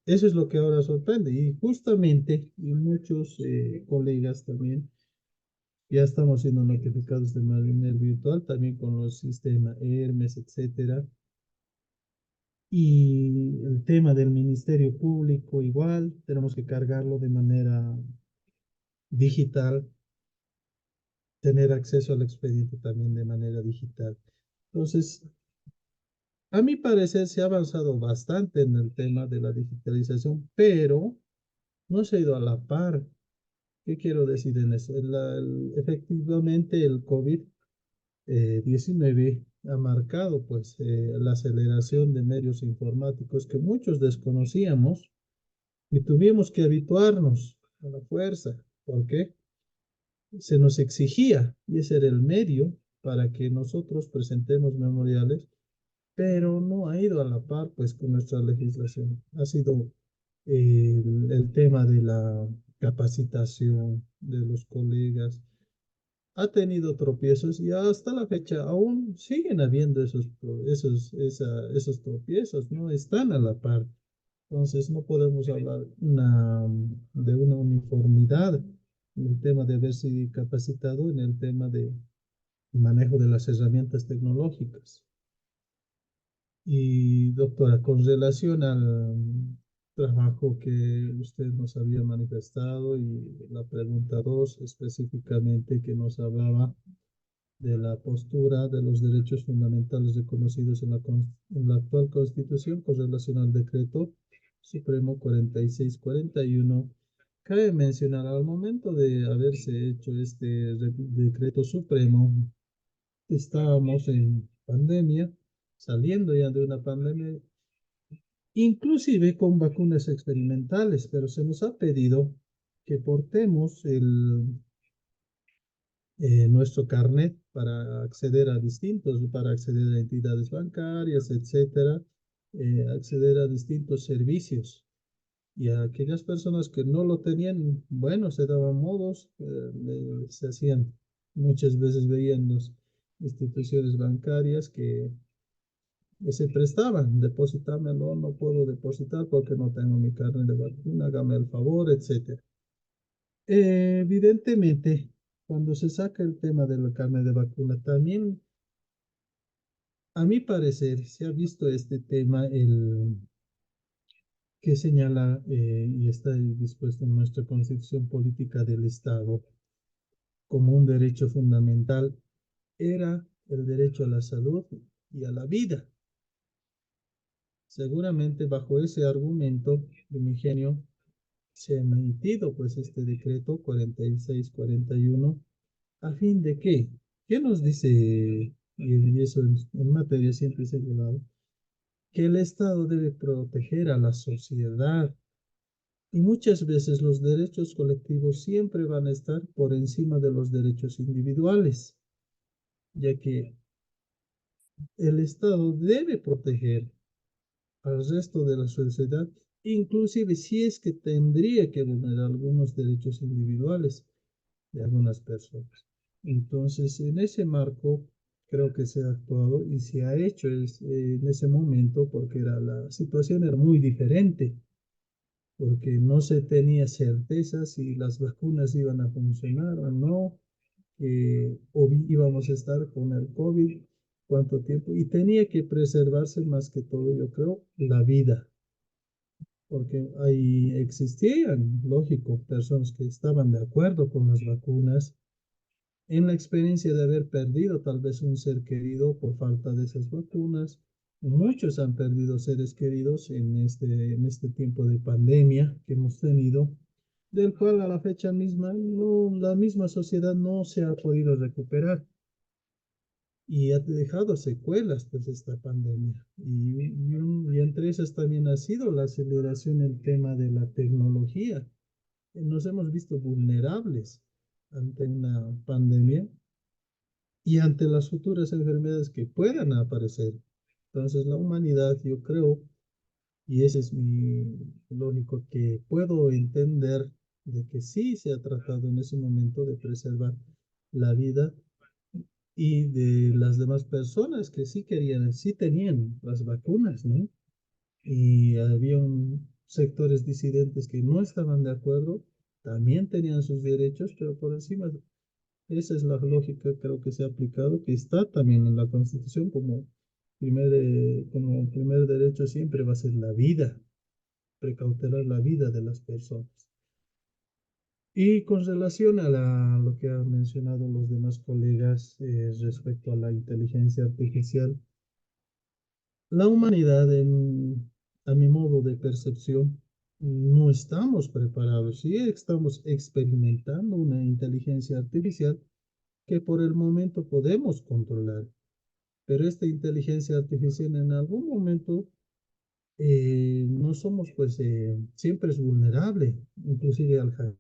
eso es lo que ahora sorprende. Y justamente, y muchos colegas también, ya estamos siendo notificados de manera virtual, también con los sistemas Hermes, etcétera. Y el tema del Ministerio Público, igual, tenemos que cargarlo de manera digital, tener acceso al expediente también de manera digital. Entonces, a mi parecer se ha avanzado bastante en el tema de la digitalización, pero no se ha ido a la par. ¿Qué quiero decir en eso? Efectivamente, el COVID-19 ha marcado pues la aceleración de medios informáticos que muchos desconocíamos y tuvimos que habituarnos a la fuerza. ¿Por qué? Se nos exigía y ese era el medio para que nosotros presentemos memoriales, pero no ha ido a la par pues con nuestra legislación. Ha sido el tema de la capacitación de los colegas, ha tenido tropiezos y hasta la fecha aún siguen habiendo esos tropiezos, no están a la par. Entonces no podemos hablar de una uniformidad en el tema de haberse capacitado en el tema de manejo de las herramientas tecnológicas. Y doctora, con relación al trabajo que usted nos había manifestado y la pregunta 2 específicamente que nos hablaba de la postura de los derechos fundamentales reconocidos en la actual Constitución con relación al decreto Supremo 4641. Cabe mencionar, al momento de haberse hecho este decreto supremo, estábamos en pandemia, saliendo ya de una pandemia, inclusive con vacunas experimentales, pero se nos ha pedido que portemos nuestro carnet para acceder a entidades bancarias, etcétera, acceder a distintos servicios. Y a aquellas personas que no lo tenían, bueno, se daban modos, se hacían, muchas veces veían las instituciones bancarias que se prestaban, depositame, no puedo depositar porque no tengo mi carnet de vacuna, hágame el favor, etcétera. Evidentemente, cuando se saca el tema del carnet de vacuna, también, a mi parecer, se ha visto este tema que señala y está dispuesto en nuestra Constitución Política del Estado como un derecho fundamental, era el derecho a la salud y a la vida. Seguramente bajo ese argumento primigenio se ha emitido pues este decreto 4641. ¿A fin de qué? ¿Qué nos dice y eso en materia siempre se ha llevado, que el Estado debe proteger a la sociedad. Y muchas veces los derechos colectivos siempre van a estar por encima de los derechos individuales, ya que el Estado debe proteger al resto de la sociedad, inclusive si es que tendría que vulnerar algunos derechos individuales de algunas personas. Entonces, en ese marco, creo que se ha actuado y se ha hecho en ese momento porque la situación era muy diferente, porque no se tenía certeza si las vacunas iban a funcionar o no, o íbamos a estar con el COVID, cuánto tiempo, y tenía que preservarse más que todo, yo creo, la vida, porque ahí existían, lógico, personas que estaban de acuerdo con las vacunas, en la experiencia de haber perdido tal vez un ser querido por falta de esas vacunas. Muchos han perdido seres queridos en este tiempo de pandemia que hemos tenido, del cual a la fecha misma la misma sociedad no se ha podido recuperar y ha dejado secuelas pues esta pandemia. Y entre esas también ha sido la aceleración en el tema de la tecnología. Nos hemos visto vulnerables ante una pandemia y ante las futuras enfermedades que puedan aparecer. Entonces la humanidad, yo creo, y ese es lo único que puedo entender, de que sí se ha tratado en ese momento de preservar la vida y de las demás personas que sí querían, sí tenían las vacunas, ¿no? Y había sectores disidentes que no estaban de acuerdo, también tenían sus derechos, pero por encima, esa es la lógica creo que se ha aplicado, que está también en la Constitución como primer derecho siempre va a ser la vida, precautelar la vida de las personas. Y con relación a lo que han mencionado los demás colegas respecto a la inteligencia artificial, la humanidad, a mi modo de percepción, no estamos preparados. Sí estamos experimentando una inteligencia artificial que por el momento podemos controlar, pero esta inteligencia artificial en algún momento no somos, pues siempre es vulnerable, inclusive al hackeo.